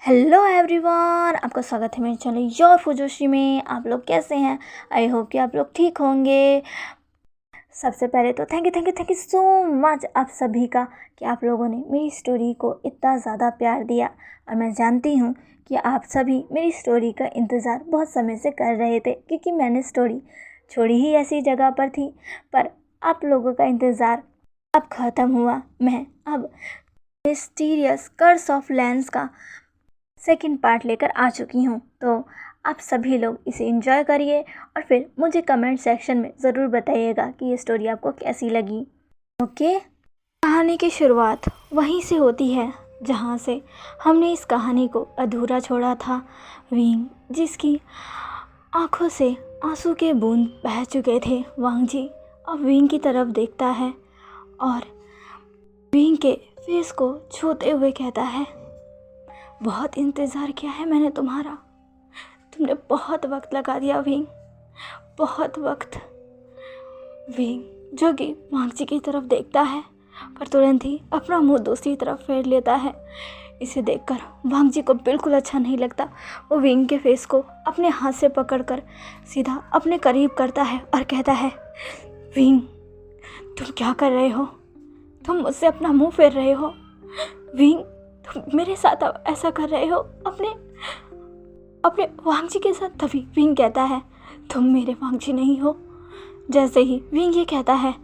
Hello everyone, आपका स्वागत है मेरे चैनल योर फुजोशी में। आप लोग कैसे हैं? आई होप कि आप लोग ठीक होंगे। सबसे पहले तो थैंक यू सो मच आप सभी का कि आप लोगों ने मेरी स्टोरी को इतना ज़्यादा प्यार दिया। और मैं जानती हूँ कि आप सभी मेरी स्टोरी का इंतज़ार बहुत समय से कर रहे थे, क्योंकि मैंने स्टोरी छोड़ी ही ऐसी जगह पर थी। पर आप लोगों का इंतज़ार अब ख़त्म हुआ। मैं अब मिस्टीरियस कर्स ऑफ लैंस का सेकंड पार्ट लेकर आ चुकी हूँ। तो आप सभी लोग इसे एंजॉय करिए और फिर मुझे कमेंट सेक्शन में ज़रूर बताइएगा कि ये स्टोरी आपको कैसी लगी। ओके, कहानी की शुरुआत वहीं से होती है जहाँ से हमने इस कहानी को अधूरा छोड़ा था। विंग, जिसकी आंखों से आंसू के बूंद बह चुके थे, वांग जी अब विंग की तरफ देखता है और विंग के फेस को छूते हुए कहता है, बहुत इंतज़ार किया है मैंने तुम्हारा। तुमने बहुत वक्त लगा दिया विंग, बहुत वक्त। विंग जो कि वांग जी की तरफ देखता है, पर तुरंत ही अपना मुंह दूसरी तरफ फेर लेता है। इसे देखकर वांग जी को बिल्कुल अच्छा नहीं लगता। वो विंग के फेस को अपने हाथ से पकड़कर सीधा अपने करीब करता है और कहता है, विंग तुम क्या कर रहे हो? तुम मुझसे अपना मुंह फेर रहे हो। विंग तुम मेरे साथ ऐसा कर रहे हो अपने वांग जी के साथ। तभी विंग कहता है, तुम मेरे वांग जी नहीं हो। जैसे ही विंग ये कहता है,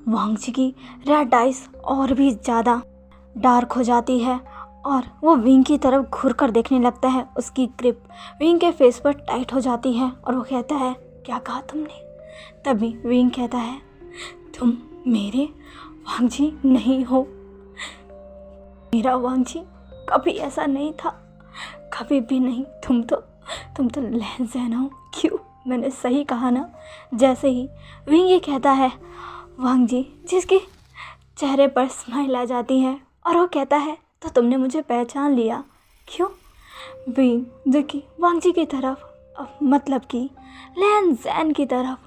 वांग जी की रेड आइज और भी ज़्यादा डार्क हो जाती है और वो विंग की तरफ घूर कर देखने लगता है। उसकी ग्रिप विंग के फेस पर टाइट हो जाती है और वो कहता है, क्या कहा तुमने? तभी विंग कहता है, तुम मेरे वांग जी नहीं हो। मेरा वांग जी कभी ऐसा नहीं था, कभी भी नहीं। तुम तो लैंज़ैन हो। क्यों, मैंने सही कहा ना? जैसे ही विंग ये कहता है, वांग जी जिसके चेहरे पर स्माइल आ जाती है और वो कहता है, तो तुमने मुझे पहचान लिया। क्यों? विंग जो कि वांग जी की तरफ, मतलब कि लैंज़ैन की तरफ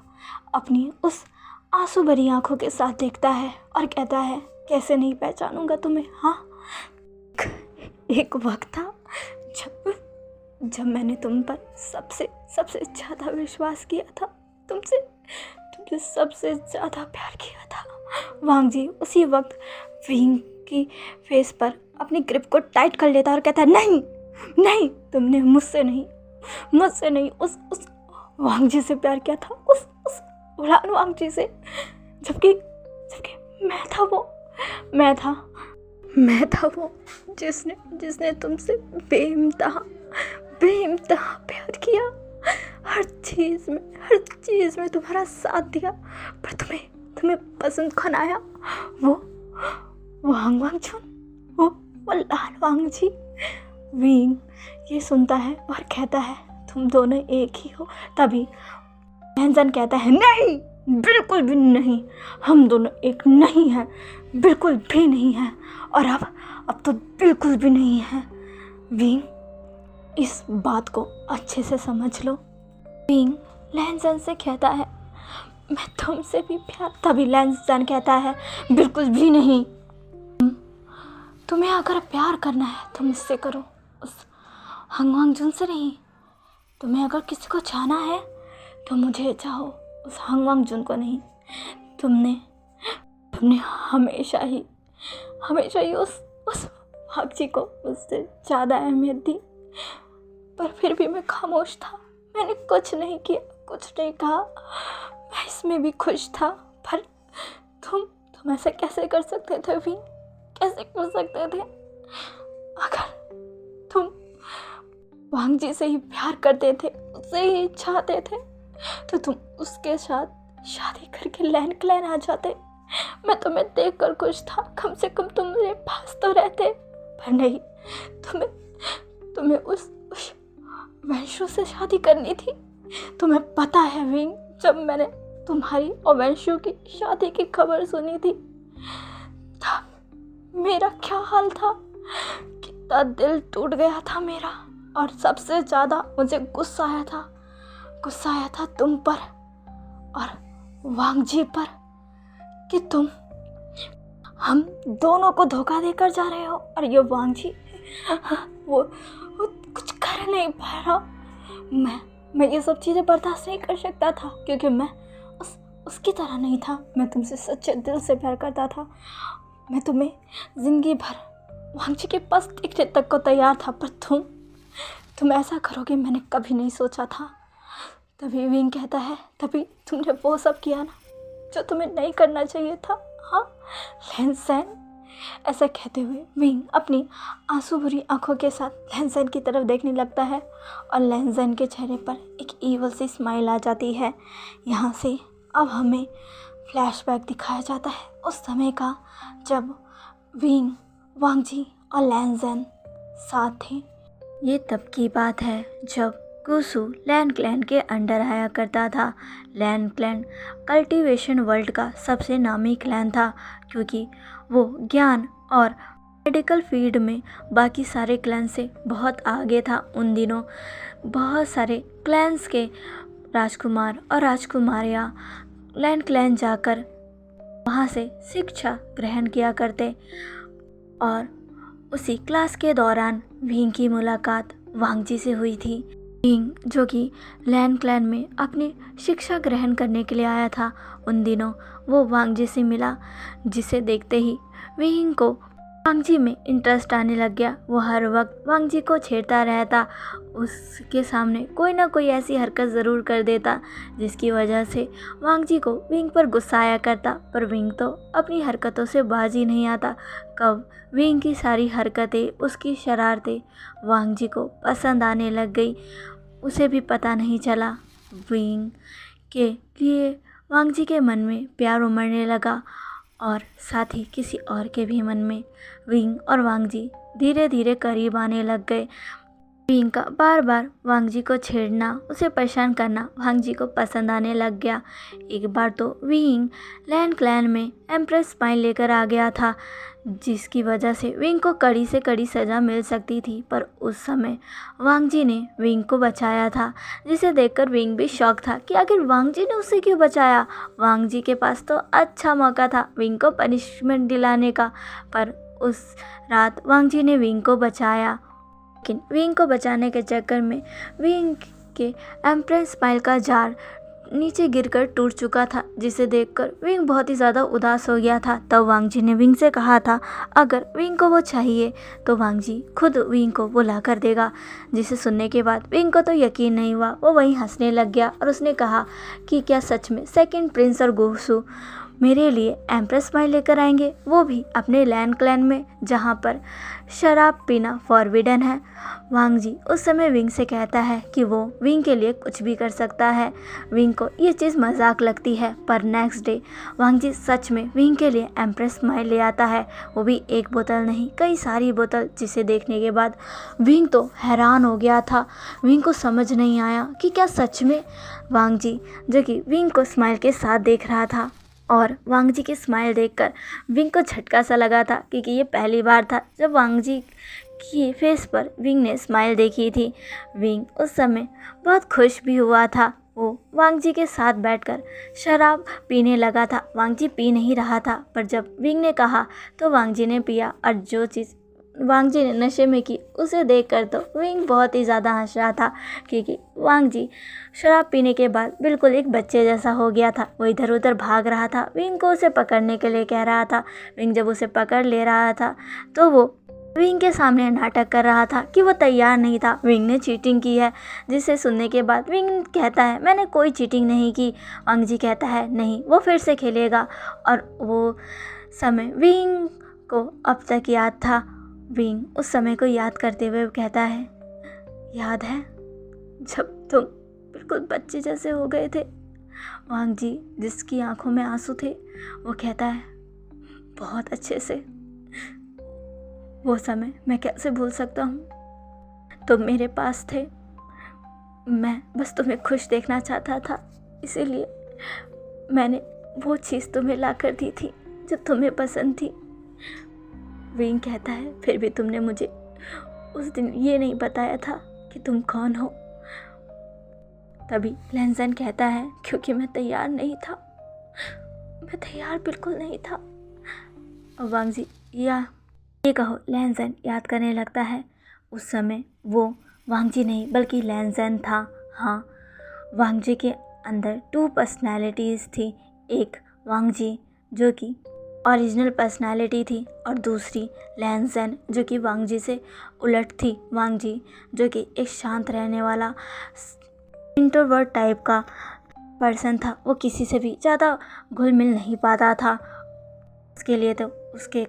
अपनी उस आंसू भरी आंखों के साथ देखता है और कहता है, कैसे नहीं पहचानूंगा तुम्हें? हाँ, एक वक्त था जब मैंने तुम पर सबसे ज़्यादा विश्वास किया था, तुमसे सबसे ज़्यादा प्यार किया था। वांग जी उसी वक्त विंग की फेस पर अपनी ग्रिप को टाइट कर लेता और कहता है, नहीं तुमने मुझसे नहीं उस वांग जी से प्यार किया था, उस उड़ान वांग जी से, जबकि मैं था वो जिसने तुमसे बेइंतहा प्यार किया। हर चीज़ में तुम्हारा साथ दिया, पर तुम्हें पसंद कौन आया? वो वांग चुन, वो लाल वांग जी। विंग ये सुनता है और कहता है, तुम दोनों एक ही हो। तभी लैंज़ैन कहता है, नहीं, बिल्कुल भी नहीं, हम दोनों एक नहीं हैं, बिल्कुल भी नहीं हैं, और अब तो बिल्कुल भी नहीं है। विंग इस बात को अच्छे से समझ लो। विंग लैंज़ैन से कहता है, मैं तुमसे भी प्यार। तभी लैंज़ैन कहता है, बिल्कुल भी नहीं। तुम्हें अगर प्यार करना है तो मुझसे करो, उस वांग जुन से नहीं। तुम्हें अगर किसी को चाहना है तो मुझे चाहो, उस वांग जुन को नहीं। तुमने हमेशा ही उस वांग जी को मुझसे ज़्यादा अहमियत दी, पर फिर भी मैं खामोश था। मैंने कुछ नहीं किया, कुछ नहीं कहा। मैं इसमें भी खुश था, पर तुम ऐसा कैसे कर सकते थे भी? कैसे कर सकते थे? अगर तुम वांग जी से ही प्यार करते थे, उससे ही चाहते थे, तो तुम उसके साथ शादी करके लैंड क्लैन आ जाते। मैं तुम्हें देखकर खुश था, कम से कम तुम मेरे पास तो रहते। पर नहीं, तुम्हें उस वंशु से शादी करनी थी। तुम्हें पता है विंग, जब मैंने तुम्हारी और वंशु की शादी की खबर सुनी थी, तब मेरा क्या हाल था, कितना दिल टूट गया था मेरा। और सबसे ज़्यादा मुझे गुस्सा आया था तुम पर और वांग जी पर, कि तुम हम दोनों को धोखा देकर जा रहे हो। और ये वांग जी वो कुछ कर नहीं पा रहा। मैं ये सब चीज़ें बर्दाश्त नहीं कर सकता था, क्योंकि मैं उसकी तरह नहीं था। मैं तुमसे सच्चे दिल से प्यार करता था। मैं तुम्हें ज़िंदगी भर वांगजी के पास टिकने तक को तैयार था, पर तुम ऐसा करोगे मैंने कभी नहीं सोचा था। तभी विंग कहता है, तभी तुमने वो सब किया ना जो तुम्हें नहीं करना चाहिए था। हाँ लैनसेन। ऐसा कहते हुए विंग अपनी आंसू भरी आंखों के साथ लैनसेन की तरफ देखने लगता है और लैनसेन के चेहरे पर एक ईवल सी स्माइल आ जाती है। यहाँ से अब हमें फ्लैशबैक दिखाया जाता है उस समय का, जब विंग, वांगजी और लैनसेन साथ थे। ये तब की बात है जब गुसु लैन क्लैन के अंडर आया करता था। लैन क्लैन कल्टीवेशन वर्ल्ड का सबसे नामी क्लैन था, क्योंकि वो ज्ञान और मेडिकल फील्ड में बाकी सारे क्लैन से बहुत आगे था। उन दिनों बहुत सारे क्लैन्स के राजकुमार और राजकुमारियाँ लैन क्लैन जाकर वहाँ से शिक्षा ग्रहण किया करते, और उसी क्लास के दौरान विंग की मुलाकात वांगजी से हुई थी। विंग जो कि लैन क्लैन में अपनी शिक्षा ग्रहण करने के लिए आया था, उन दिनों वो वांगजी से मिला, जिसे देखते ही विंग को वांगजी में इंटरेस्ट आने लग गया। वो हर वक्त वांगजी को छेड़ता रहता, उसके सामने कोई ना कोई ऐसी हरकत ज़रूर कर देता जिसकी वजह से वांगजी को विंग पर गुस्सा आया करता। पर विंग तो अपनी हरकतों से बाज ही नहीं आता। कब विंग की सारी हरकतें, उसकी शरारतें वांगजी को पसंद आने लग गई, उसे भी पता नहीं चला। विंग के लिए वांगजी के मन में प्यार उमड़ने लगा, और साथ ही किसी और के भी मन में। विंग और वांगजी धीरे धीरे करीब आने लग गए। विंग का बार बार वांगजी को छेड़ना, उसे परेशान करना वांगजी को पसंद आने लग गया। एक बार तो विंग लैन क्लैन में एम्प्रेस स्माइल लेकर आ गया था, जिसकी वजह से विंग को कड़ी से कड़ी सज़ा मिल सकती थी। पर उस समय वांगजी ने विंग को बचाया था, जिसे देखकर विंग भी शॉक था कि आखिर वांगजी ने उसे क्यों बचाया। वांगजी के पास तो अच्छा मौका था विंग को पनिशमेंट दिलाने का, पर उस रात वांगजी ने विंग को बचाया। लेकिन विंग को बचाने के चक्कर में विंग के एम्प्रेस स्माइल का जार नीचे गिरकर टूट चुका था, जिसे देखकर विंग बहुत ही ज़्यादा उदास हो गया था। तब वांगजी ने विंग से कहा था अगर विंग को वो चाहिए तो वांगजी खुद विंग को बुला कर देगा, जिसे सुनने के बाद विंग को तो यकीन नहीं हुआ। वो वहीं हंसने लग गया और उसने कहा कि क्या सच में सेकंड प्रिंस और गुसु मेरे लिए एम्प्रेस स्माइल लेकर आएंगे, वो भी अपने लैन क्लैन में जहाँ पर शराब पीना फॉरबिडन है। वांगजी उस समय विंग से कहता है कि वो विंग के लिए कुछ भी कर सकता है। विंग को ये चीज़ मजाक लगती है, पर नेक्स्ट डे वांगजी सच में विंग के लिए एम्प्रेस स्माइल ले आता है, वो भी एक बोतल नहीं कई सारी बोतल, जिसे देखने के बाद विंग तो हैरान हो गया था। विंग को समझ नहीं आया कि क्या सच में वांगजी, जो कि विंग को स्माइल के साथ देख रहा था, और वांगजी की स्माइल देखकर विंग को झटका सा लगा था, क्योंकि ये पहली बार था जब वांगजी की फेस पर विंग ने स्माइल देखी थी। विंग उस समय बहुत खुश भी हुआ था। वो वांगजी के साथ बैठकर शराब पीने लगा था। वांगजी पी नहीं रहा था, पर जब विंग ने कहा तो वांगजी ने पिया, और जो चीज़ वांगजी ने नशे में की उसे देखकर तो विंग बहुत ही ज़्यादा हंस रहा था, क्योंकि वांगजी शराब पीने के बाद बिल्कुल एक बच्चे जैसा हो गया था। वो इधर उधर भाग रहा था, विंग को उसे पकड़ने के लिए कह रहा था। विंग जब उसे पकड़ ले रहा था तो वो विंग के सामने नाटक कर रहा था कि वो तैयार नहीं था, विंग ने चीटिंग की है, जिसे सुनने के बाद विंग कहता है मैंने कोई चीटिंग नहीं की। वांगजी कहता है नहीं, वो फिर से खेलेगा, और वो समय विंग को अब तक याद था। विंग उस समय को याद करते हुए कहता है याद है जब तुम बिल्कुल बच्चे जैसे हो गए थे। वांगजी जिसकी आंखों में आंसू थे वो कहता है बहुत अच्छे से, वो समय मैं कैसे भूल सकता हूँ। तुम मेरे पास थे, मैं बस तुम्हें खुश देखना चाहता था, इसीलिए मैंने वो चीज़ तुम्हें ला कर दी थी जो तुम्हें पसंद थी। विंग कहता है फिर भी तुमने मुझे उस दिन ये नहीं बताया था कि तुम कौन हो। तभी लैनसेन कहता है क्योंकि मैं तैयार नहीं था, मैं तैयार बिल्कुल नहीं था। और वांगजी या ये कहो लैंजन याद करने लगता है। उस समय वो वांगजी नहीं बल्कि लैंजन था। हाँ, वांगजी के अंदर 2 पर्सनैलिटीज़ थी। एक वांगजी जो कि ओरिजिनल पर्सनैलिटी थी और दूसरी लैंजन जो कि वांगजी से उलट थी। वांगजी जो कि एक शांत रहने वाला इंट्रोवर्ट टाइप का पर्सन था, वो किसी से भी ज़्यादा घुल मिल नहीं पाता था। उसके लिए तो उसके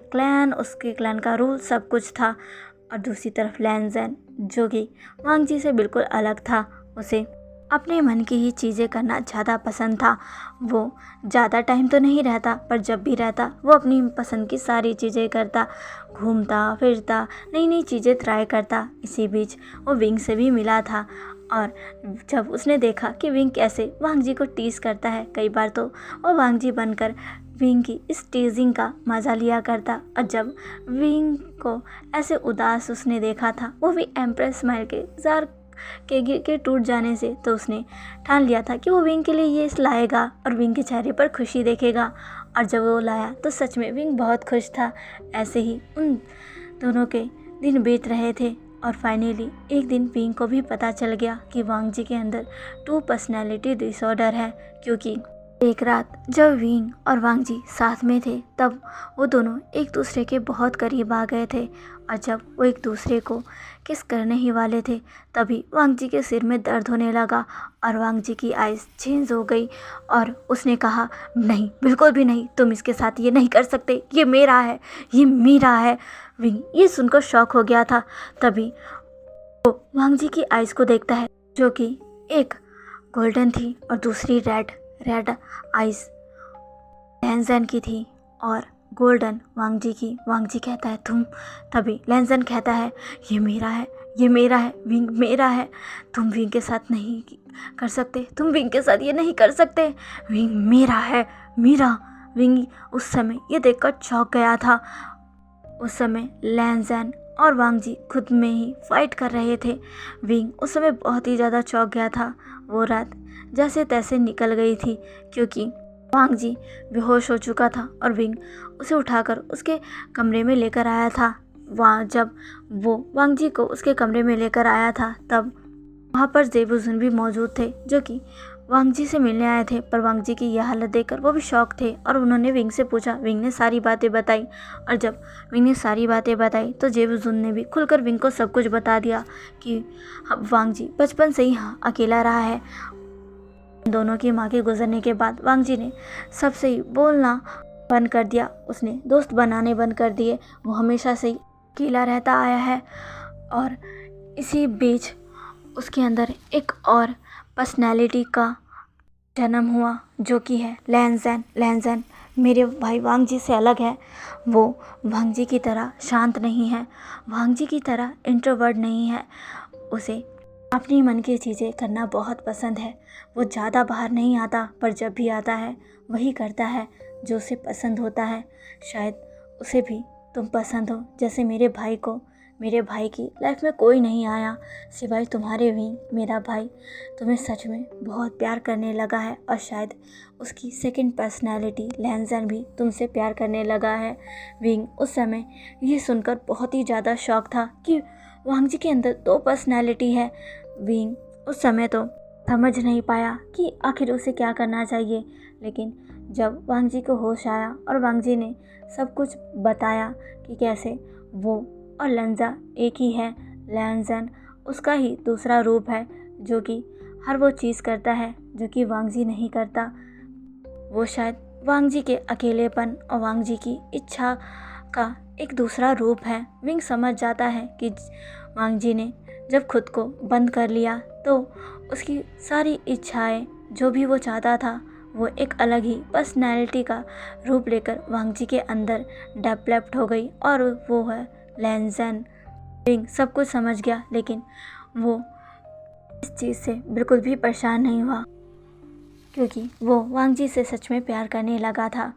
क्लैन का रूल सब कुछ था। और दूसरी तरफ लैंजन जो कि वांगजी से बिल्कुल अलग था। उसे अपने मन की ही चीज़ें करना ज़्यादा पसंद था। वो ज़्यादा टाइम तो नहीं रहता, पर जब भी रहता वो अपनी पसंद की सारी चीज़ें करता, घूमता फिरता, नई नई चीज़ें ट्राई करता। इसी बीच वो विंग से भी मिला था और जब उसने देखा कि विंग कैसे वांगजी को टीज़ करता है, कई बार तो वो वांगजी बनकर विंग की इस टीजिंग का मज़ा लिया करता। और जब विंग को ऐसे उदास उसने देखा था, वो भी एम्प्रेस स्माइल के जार के टूट जाने से, तो उसने ठान लिया था कि वो विंग के लिए ये लाएगा और विंग के चेहरे पर खुशी देखेगा। और जब वो लाया तो सच में विंग बहुत खुश था। ऐसे ही उन दोनों के दिन बीत रहे थे और फाइनली एक दिन विंग को भी पता चल गया कि वांगजी के अंदर 2 पर्सनैलिटी डिसऑर्डर है। क्योंकि एक रात जब विंग और वांगजी साथ में थे, तब वो दोनों एक दूसरे के बहुत करीब आ गए थे। और जब वो एक दूसरे को किस करने ही वाले थे, तभी वांगजी के सिर में दर्द होने लगा और वांगजी की आइज़ चेंज हो गई और उसने कहा, नहीं, बिल्कुल भी नहीं, तुम इसके साथ ये नहीं कर सकते, ये मेरा है, ये मेरा है। विंग ये सुनकर शॉक हो गया था। तभी वो वांगजी की आइज़ को देखता है जो कि एक गोल्डन थी और दूसरी रेड आइज़ लैंजन की थी और गोल्डन वांगजी की। वांगजी कहता है तुम, तभी लैंजन कहता है ये मेरा है, ये मेरा है, विंग मेरा है, तुम विंग के साथ नहीं कर सकते, तुम विंग के साथ ये नहीं कर सकते, विंग मेरा है, मेरा। विंग उस समय ये देखकर चौंक गया था। उस समय लैंजन और वांगजी खुद में ही फाइट कर रहे थे। विंग उस समय बहुत ही ज़्यादा चौंक गया था। वो रात जैसे तैसे निकल गई थी क्योंकि वांगजी बेहोश हो चुका था और विंग उसे उठाकर उसके कमरे में लेकर आया था। जब वो वांगजी को उसके कमरे में लेकर आया था, तब वहाँ पर जेबुजुन भी मौजूद थे जो कि वांगजी से मिलने आए थे। पर वांगजी की यह हालत देखकर वो भी शॉक थे और उन्होंने विंग से पूछा। विंग ने सारी बातें बताई और जब विंग ने सारी बातें बताई तो जेबुजुन ने भी खुलकर विंग को सब कुछ बता दिया कि वांगजी बचपन से ही अकेला रहा है। दोनों की माँ के गुजरने के बाद वांगजी ने सबसे ही बोलना बंद कर दिया, उसने दोस्त बनाने बंद कर दिए। वो हमेशा से ही अकेला रहता आया है और इसी बीच उसके अंदर एक और पर्सनैलिटी का जन्म हुआ जो कि है लैंजन। लैंजन मेरे भाई वांगजी से अलग है। वो वांगजी की तरह शांत नहीं है, वांगजी की तरह इंट्रोवर्ट नहीं है। उसे अपनी मन की चीज़ें करना बहुत पसंद है। वो ज़्यादा बाहर नहीं आता, पर जब भी आता है वही करता है जो उसे पसंद होता है। शायद उसे भी तुम पसंद हो, जैसे मेरे भाई को। मेरे भाई की लाइफ में कोई नहीं आया सिवाय तुम्हारे भी। मेरा भाई तुम्हें सच में बहुत प्यार करने लगा है और शायद उसकी सेकंड पर्सनैलिटी लैंजन भी तुमसे प्यार करने लगा है। विंग उस समय ये सुनकर बहुत ही ज़्यादा शॉक था कि वांगजी के अंदर 2 पर्सनैलिटी है। विंग उस समय तो समझ नहीं पाया कि आखिर उसे क्या करना चाहिए, लेकिन जब वांगजी को होश आया और वांगजी ने सब कुछ बताया कि कैसे वो और लैंजा एक ही है, लैंजन उसका ही दूसरा रूप है जो कि हर वो चीज़ करता है जो कि वांगजी नहीं करता। वो शायद वांगजी के अकेलेपन और वांगजी की इच्छा का एक दूसरा रूप है। विंग समझ जाता है कि वांगजी ने जब खुद को बंद कर लिया तो उसकी सारी इच्छाएं, जो भी वो चाहता था, वो एक अलग ही पर्सनैलिटी का रूप लेकर वांगजी के अंदर डेवलप्ड हो गई और वो है लैंजन। विंग सब कुछ समझ गया, लेकिन वो इस चीज़ से बिल्कुल भी परेशान नहीं हुआ क्योंकि वो वांगजी से सच में प्यार करने लगा था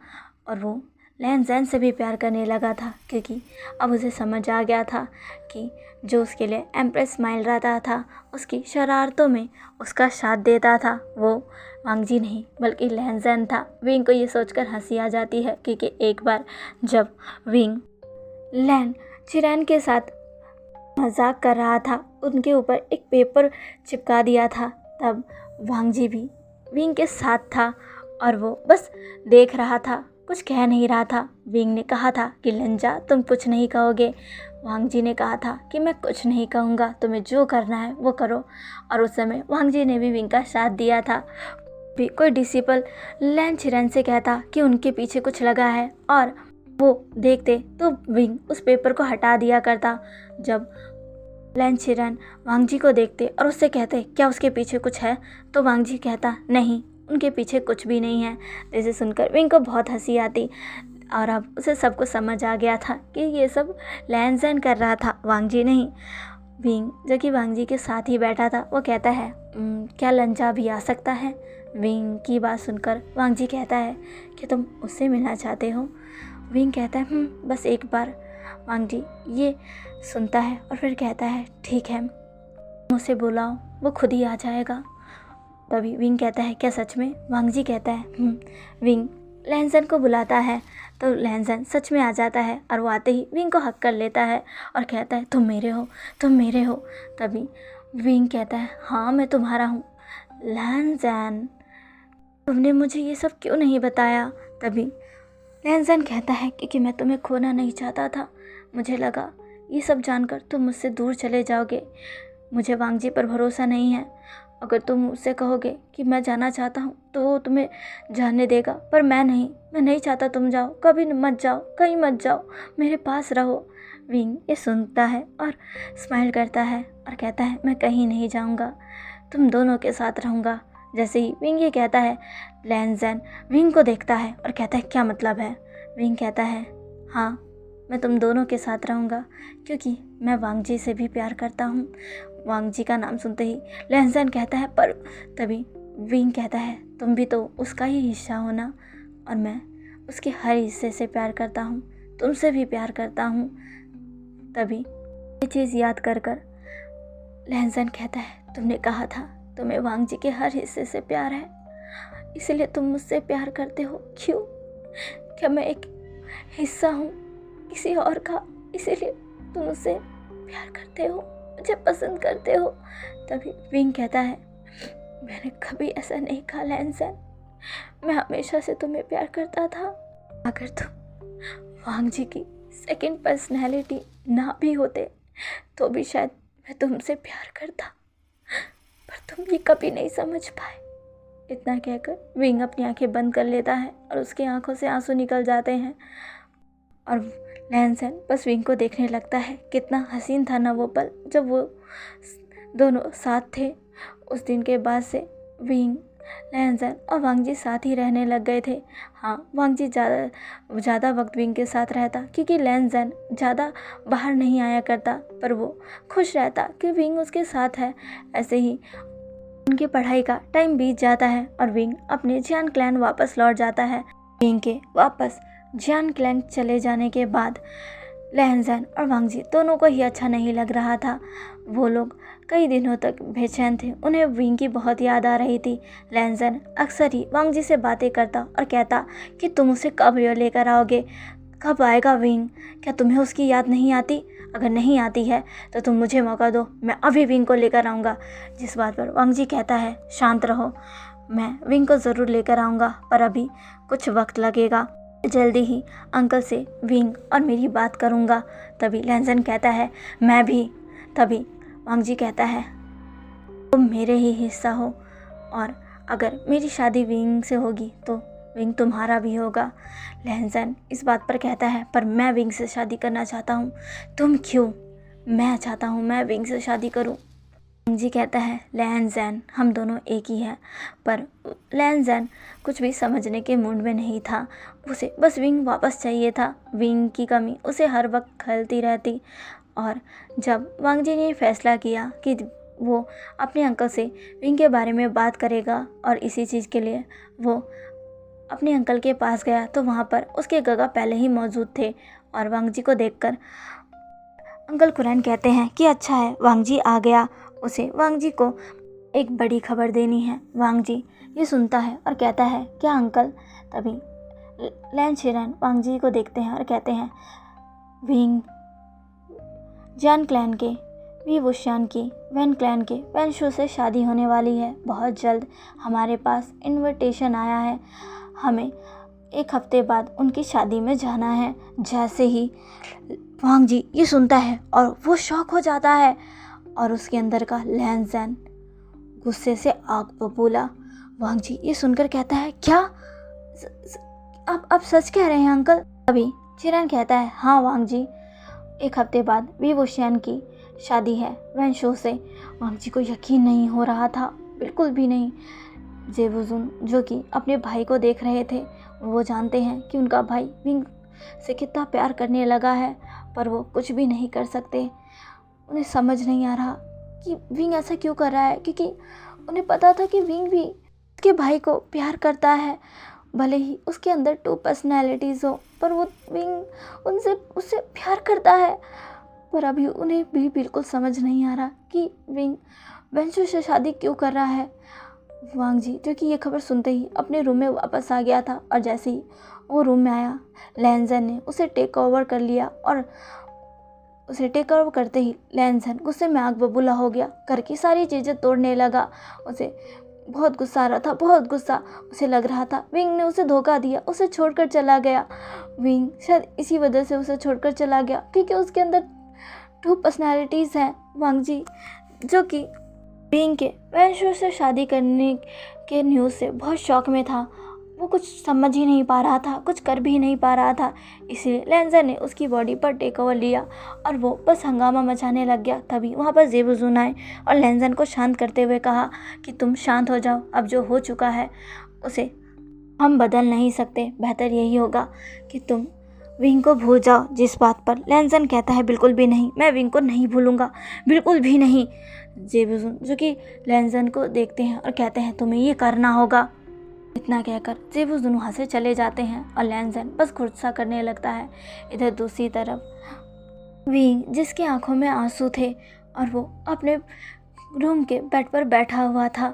और वो लैंजन से भी प्यार करने लगा था क्योंकि अब उसे समझ आ गया था कि जो उसके लिए एम्प्रेस स्माइल रहता था, उसकी शरारतों में उसका साथ देता था, वो वांगजी नहीं बल्कि लैंजन था। विंग को ये सोचकर हंसी आ जाती है क्योंकि एक बार जब विंग चिरैन के साथ मजाक कर रहा था, उनके ऊपर एक पेपर चिपका दिया था। तब वांग जी भी विंग के साथ था और वो बस देख रहा था, कुछ कह नहीं रहा था। विंग ने कहा था कि लंजा तुम कुछ नहीं कहोगे। वांग जी ने कहा था कि मैं कुछ नहीं कहूँगा, तुम्हें जो करना है वो करो। और उस समय वांग जी ने भी विंग का साथ दिया था। भी कोई डिसिपल लैन चिरैन से कहता कि उनके पीछे कुछ लगा है और वो देखते तो विंग उस पेपर को हटा दिया करता। जब लैन चिरैन वांग जी को देखते और उससे कहते क्या उसके पीछे कुछ है, तो वांग जी कहता नहीं, उनके पीछे कुछ भी नहीं है। जिसे सुनकर विंग को बहुत हंसी आती और अब उसे सब कुछ समझ आ गया था कि ये सब लैन ज़ैन कर रहा था, वांग जी नहीं। विंग जो कि वांग जी के साथ ही बैठा था वो कहता है क्या लंजा भी आ सकता है?" विंग की बात सुनकर वांग जी कहता है कि तुम उससे मिलना चाहते हो? विंग कहता है बस एक बार। वांग जी ये सुनता है और फिर कहता है ठीक है, उसे बुलाओ, वो खुद ही आ जाएगा। तभी विंग कहता है क्या सच में? वांग जी कहता है विंग लैन ज़ैन को बुलाता है तो लैन ज़ैन सच में आ जाता है और वो आते ही विंग को हक कर लेता है और कहता है तुम मेरे हो, तुम मेरे हो। तभी विंग कहता है हाँ मैं तुम्हारा हूँ। लैन ज़ैन तुमने मुझे ये सब क्यों नहीं बताया? तभी लैन ज़ैन कहता है कि मैं तुम्हें खोना नहीं चाहता था, मुझे लगा ये सब जानकर तुम मुझसे दूर चले जाओगे। मुझे वांग जी पर भरोसा नहीं है, अगर तुम उससे कहोगे कि मैं जाना चाहता हूँ तो वो तुम्हें जाने देगा, पर मैं नहीं चाहता तुम जाओ, कभी मत जाओ, कहीं मत जाओ, मेरे पास रहो। विंग ये सुनता है और स्माइल करता है और कहता है मैं कहीं नहीं जाऊँगा, तुम दोनों के साथ रहूँगा। जैसे ही विंग ये कहता है लैन ज़ैन विंग को देखता है और कहता है क्या मतलब है? विंग कहता है हाँ मैं तुम दोनों के साथ रहूँगा क्योंकि मैं वांग जी से भी प्यार करता हूँ। वांग जी का नाम सुनते ही लैन ज़ैन कहता है पर। तभी विंग कहता है तुम भी तो उसका ही हिस्सा हो ना, और मैं उसके हर हिस्से से प्यार करता हूँ, तुमसे भी प्यार करता हूँ। तभी ये चीज़ याद कर लैन ज़ैन कहता है तुमने कहा था तुम्हें वांग जी के हर हिस्से से प्यार है, इसलिए तुम मुझसे प्यार करते हो। क्यों? क्या मैं एक हिस्सा हूँ किसी और का, इसीलिए तुम मुझसे प्यार करते हो, मुझे पसंद करते हो? तभी विंग कहता है मैंने कभी ऐसा नहीं कहा लैन ज़ैन, मैं हमेशा से तुम्हें प्यार करता था। अगर तुम वांग जी की सेकंड पर्सनैलिटी ना भी होते तो भी शायद मैं तुमसे प्यार करता, पर तुम ये कभी नहीं समझ पाए। इतना कहकर विंग अपनी आंखें बंद कर लेता है और उसकी आंखों से आंसू निकल जाते हैं और लैन ज़ैन बस विंग को देखने लगता है। कितना हसीन था ना वो पल जब वो दोनों साथ थे। उस दिन के बाद से विंग, लैन ज़ैन और वांग जी साथ ही रहने लग गए थे। हाँ, वांग जी ज़्यादा वक्त विंग के साथ रहता क्योंकि लैन ज़ैन ज़्यादा बाहर नहीं आया करता, पर वो खुश रहता कि विंग उसके साथ है। ऐसे ही उनकी पढ़ाई का टाइम बीत जाता है और विंग अपने जियान क्लैन वापस लौट जाता है। विंग के वापस जियान क्लैन चले जाने के बाद लैन ज़ैन और वांग जी दोनों को ही अच्छा नहीं लग रहा था। वो लोग कई दिनों तक बेचैन थे, उन्हें विंग की बहुत याद आ रही थी। लैन ज़ैन अक्सर ही वांग जी से बातें करता और कहता कि तुम उसे कब लेकर आओगे, कब आएगा विंग? क्या तुम्हें उसकी याद नहीं आती? अगर नहीं आती है तो तुम मुझे मौका दो, मैं अभी विंग को लेकर आऊँगा। जिस बात पर वांग जी कहता है शांत रहो, मैं विंग को ज़रूर लेकर आऊँगा, पर अभी कुछ वक्त लगेगा। जल्दी ही अंकल से विंग और मेरी बात करूँगा। तभी लैन ज़ैन कहता है मैं भी। तभी वांग जी कहता है तुम मेरे ही हिस्सा हो और अगर मेरी शादी विंग से होगी तो विंग तुम्हारा भी होगा। लैन ज़ैन इस बात पर कहता है पर मैं विंग से शादी करना चाहता हूँ। तुम क्यों? मैं चाहता हूँ मैं विंग से शादी करूँ। वांग जी कहता है लैन ज़ैन हम दोनों एक ही हैं। पर लैन ज़ैन कुछ भी समझने के मूड में नहीं था, उसे बस विंग वापस चाहिए था। विंग की कमी उसे हर वक्त खलती रहती। और जब वांग जी ने फैसला किया कि वो अपने अंकल से विंग के बारे में बात करेगा और इसी चीज़ के लिए वो अपने अंकल के पास गया तो वहाँ पर उसके गगा पहले ही मौजूद थे। और वांग जी को देखकर अंकल कुरैन कहते हैं कि अच्छा है वांग जी आ गया, उसे वांग जी को एक बड़ी खबर देनी है। वांग जी ये सुनता है और कहता है क्या अंकल? तभी लैन चिरैन वांग जी को देखते हैं और कहते हैं विंग जियान क्लैन के वी वुशियान की वैन क्लैन के वैनशु से शादी होने वाली है। बहुत जल्द हमारे पास इनविटेशन आया है, हमें 1 हफ्ते बाद उनकी शादी में जाना है। जैसे ही वांग जी ये सुनता है और वो शॉक हो जाता है और उसके अंदर का लैंजन गुस्से से आग बबूला। वांग जी ये सुनकर कहता है, क्या आप सच कह रहे हैं अंकल? अभी चिरन कहता है, हाँ वांग जी, 1 हफ्ते बाद वी वुशियान की शादी है वैनशु से। वांग जी को यकीन नहीं हो रहा था, बिल्कुल भी नहीं। जेबुजुन जो कि अपने भाई को देख रहे थे, वो जानते हैं कि उनका भाई विंग से कितना प्यार करने लगा है, पर वो कुछ भी नहीं कर सकते। उन्हें समझ नहीं आ रहा कि विंग ऐसा क्यों कर रहा है, क्योंकि उन्हें पता था कि विंग भी उसके भाई को प्यार करता है। भले ही उसके अंदर 2 पर्सनैलिटीज़ हो, पर वो विंग उससे प्यार करता है। पर अभी उन्हें भी बिल्कुल समझ नहीं आ रहा कि विंग वैनशु से शादी क्यों कर रहा है। वांग जी जो कि ये खबर सुनते ही अपने रूम में वापस आ गया था, और जैसे ही वो रूम में आया, लैंजन ने उसे टेक ओवर कर लिया, और उसे टेक ओवर करते ही लैंजन गुस्से में आग बबूला हो गया, घर की सारी चीज़ें तोड़ने लगा। उसे बहुत गुस्सा आ रहा था, बहुत गुस्सा। उसे लग रहा था विंग ने उसे धोखा दिया, उसे छोड़कर चला गया। विंग शायद इसी वजह से उसे छोड़कर चला गया, क्योंकि उसके अंदर 2 पर्सनैलिटीज़ हैं। वांग जी जो कि विंग के वैनशु से शादी करने के न्यूज़ से बहुत शौक में था, वो कुछ समझ ही नहीं पा रहा था, कुछ कर भी नहीं पा रहा था। इसलिए लैंजर ने उसकी बॉडी पर टेक ओवर लिया और वो बस हंगामा मचाने लग गया। तभी वहाँ पर जेबुजुन आए और लैंजर को शांत करते हुए कहा कि तुम शांत हो जाओ, अब जो हो चुका है उसे हम बदल नहीं सकते, बेहतर यही होगा कि तुम विंग को भूल जाओ। जिस बात पर लैंजन कहता है, बिल्कुल भी नहीं, मैं विंग को नहीं भूलूंगा, बिल्कुल भी नहीं। जेबुजुन जो कि लैंजन को देखते हैं और कहते हैं तुम्हें ये करना होगा। इतना कहकर जेबुजुन वहाँ से चले जाते हैं और लैंजन बस गुस्सा करने लगता है। इधर दूसरी तरफ विंग जिसकी आंखों में आंसू थे और वो अपने रूम के बेड पर बैठा हुआ था,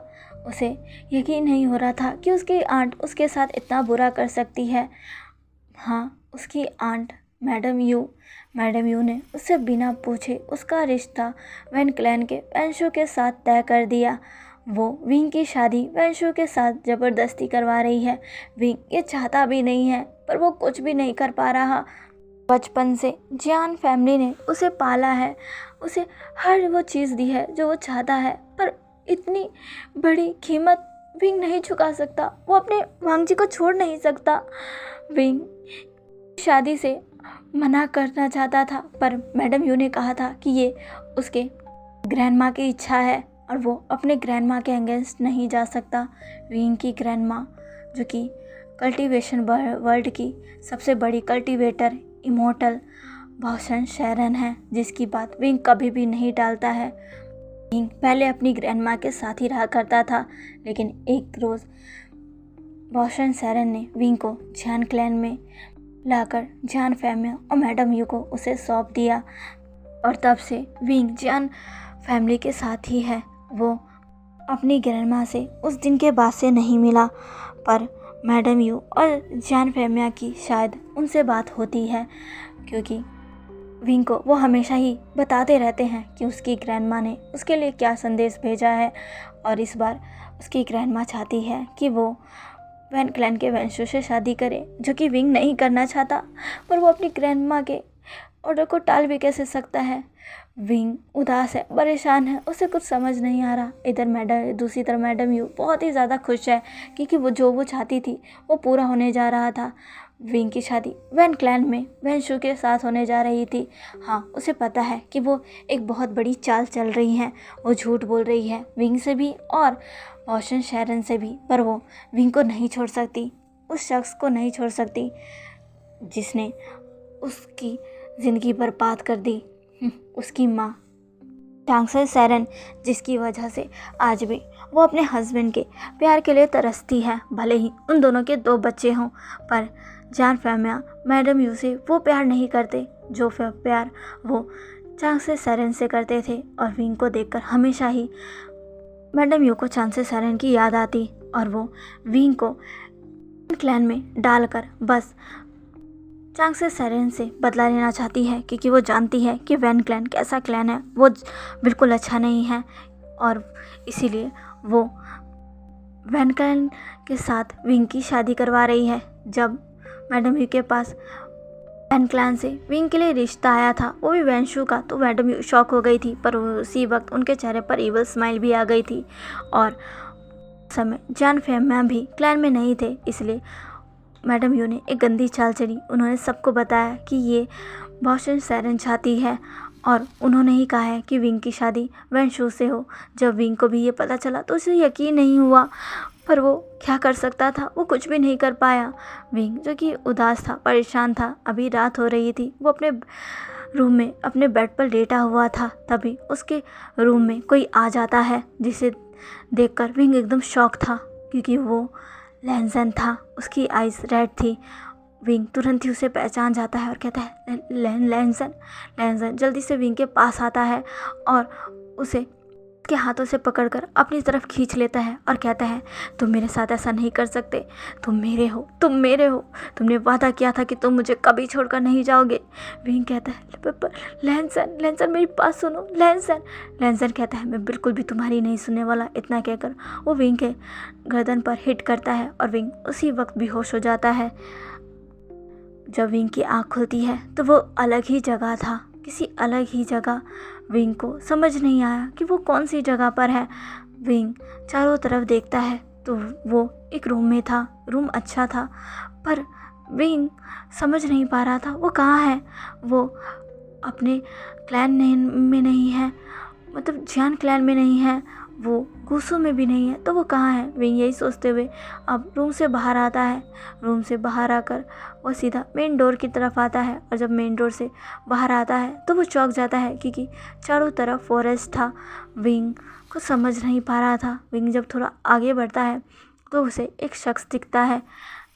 उसे यकीन नहीं हो रहा था कि उसकी आंट उसके साथ इतना बुरा कर सकती है। हाँ, उसकी आंट मैडम यू ने उससे बिना पूछे उसका रिश्ता वैन क्लैन के वैनशु के साथ तय कर दिया। वो विंग की शादी वैनशु के साथ ज़बरदस्ती करवा रही है। विंग ये चाहता भी नहीं है, पर वो कुछ भी नहीं कर पा रहा। बचपन से जियान फैमिली ने उसे पाला है, उसे हर वो चीज़ दी है जो वो चाहता है, पर इतनी बड़ी कीमत विंग नहीं चुका सकता। वो अपने वांग जी को छोड़ नहीं सकता। विंग शादी से मना करना चाहता था, पर मैडम यू ने कहा था कि ये उसके ग्रैंडमा की इच्छा है और वो अपने ग्रैंडमा के अगेंस्ट नहीं जा सकता। विंग की ग्रैंडमा जो कि कल्टीवेशन वर्ल्ड की सबसे बड़ी कल्टीवेटर इमोर्टल भौशन शैरन है, जिसकी बात विंग कभी भी नहीं टालता है। विंग पहले अपनी ग्रैंडमा के साथ ही रहा करता था, लेकिन एक रोज़ भौशन शैरन ने विंग को जियान क्लैन में लाकर जियान फैमिली और मैडम यू को उसे सौंप दिया, और तब से विंग जियान फैमिली के साथ ही है। वो अपनी ग्रैंडमा से उस दिन के बाद से नहीं मिला, पर मैडम यू और जियान फैमिली की शायद उनसे बात होती है, क्योंकि विंग को वो हमेशा ही बताते रहते हैं कि उसकी ग्रैंडमा ने उसके लिए क्या संदेश भेजा है। और इस बार उसकी ग्रैंडमा चाहती है कि वो वैन क्लैन के वैनशु से शादी करे, जो कि विंग नहीं करना चाहता, पर वो अपनी ग्रैंडमा के ऑर्डर को टाल भी कैसे सकता है। विंग उदास है, परेशान है, उसे कुछ समझ नहीं आ रहा। इधर दूसरी तरफ मैडम यू बहुत ही ज़्यादा खुश है, क्योंकि वो चाहती थी वो पूरा होने जा रहा था। विंग की शादी वैन क्लैन में वैनशु के साथ होने जा रही थी। हाँ, उसे पता है कि वो एक बहुत बड़ी चाल चल रही है, वो झूठ बोल रही है विंग से भी और भौशन शैरन से भी, पर वो विंग को नहीं छोड़ सकती, उस शख्स को नहीं छोड़ सकती जिसने उसकी ज़िंदगी बर्बाद कर दी, उसकी माँ चांगसेन शैरन, जिसकी वजह से आज भी वो अपने हस्बैंड के प्यार के लिए तरसती है। भले ही उन दोनों के 2 बच्चे हों, पर जान फैमिया मैडम यू से वो प्यार नहीं करते जो प्यार वो चांगसेन शैरन से करते थे। और विंग को देखकर हमेशा ही मैडम यू को चांगसेन शैरन की याद आती, और वो विंग को क्लैन में डालकर बस चांग से सेरेन से बदला लेना चाहती है क्योंकि वो जानती है कि वैन क्लैन कैसा क्लैन है, वो बिल्कुल अच्छा नहीं है। और इसीलिए वो वैन क्लैन के साथ विंग की शादी करवा रही है। जब मैडम यू के पास वैन क्लैन से विंग के लिए रिश्ता आया था, वो भी वैनशु का, तो मैडम यू शॉक हो गई थी, पर उसी वक्त उनके चेहरे पर इवल स्माइल भी आ गई थी। और समय जान फेमा भी क्लैन में नहीं थे, इसलिए मैडम यू ने एक गंदी चाल चली। उन्होंने सबको बताया कि ये भौशन सेरेन चाहती है और उन्होंने ही कहा है कि विंग की शादी वैनशु से हो। जब विंग को भी ये पता चला तो उसे यकीन नहीं हुआ, पर वो क्या कर सकता था, वो कुछ भी नहीं कर पाया। विंग जो कि उदास था, परेशान था, अभी रात हो रही थी, वो अपने रूम में अपने बेड पर लेटा हुआ था। तभी उसके रूम में कोई आ जाता है, जिसे देखकर विंग एकदम शॉक था क्योंकि वो लैंसन था। उसकी आइज़ रेड थी। विंग तुरंत ही उसे पहचान जाता है और कहता है लैंसन जल्दी से विंग के पास आता है और उसे के हाथों से पकड़कर अपनी तरफ खींच लेता है और कहता है, तुम मेरे साथ ऐसा नहीं कर सकते, तुम मेरे हो, तुमने वादा किया था कि तुम मुझे कभी छोड़कर नहीं जाओगे। विंग कहता है, लैंसन मेरी बात सुनो। लैंसन कहता है, मैं बिल्कुल भी तुम्हारी नहीं सुनने वाला। इतना कहकर वो विंग के गर्दन पर हिट करता है और विंग उसी वक्त बेहोश हो जाता है। जब विंग की आँख खुलती है तो वो अलग ही जगह था, किसी अलग ही जगह। विंग को समझ नहीं आया कि वो कौन सी जगह पर है। विंग चारों तरफ देखता है तो वो एक रूम में था। रूम अच्छा था, पर विंग समझ नहीं पा रहा था वो कहाँ है। वो अपने क्लैन में नहीं है, मतलब जियान क्लैन में नहीं है, वो गुसू में भी नहीं है, तो वो कहाँ है। विंग यही सोचते हुए अब रूम से बाहर आता है। रूम से बाहर आकर वो सीधा मेन डोर की तरफ आता है और जब मेन डोर से बाहर आता है तो वो चौंक जाता है क्योंकि चारों तरफ फॉरेस्ट था। विंग कुछ समझ नहीं पा रहा था। विंग जब थोड़ा आगे बढ़ता है तो उसे एक शख्स दिखता है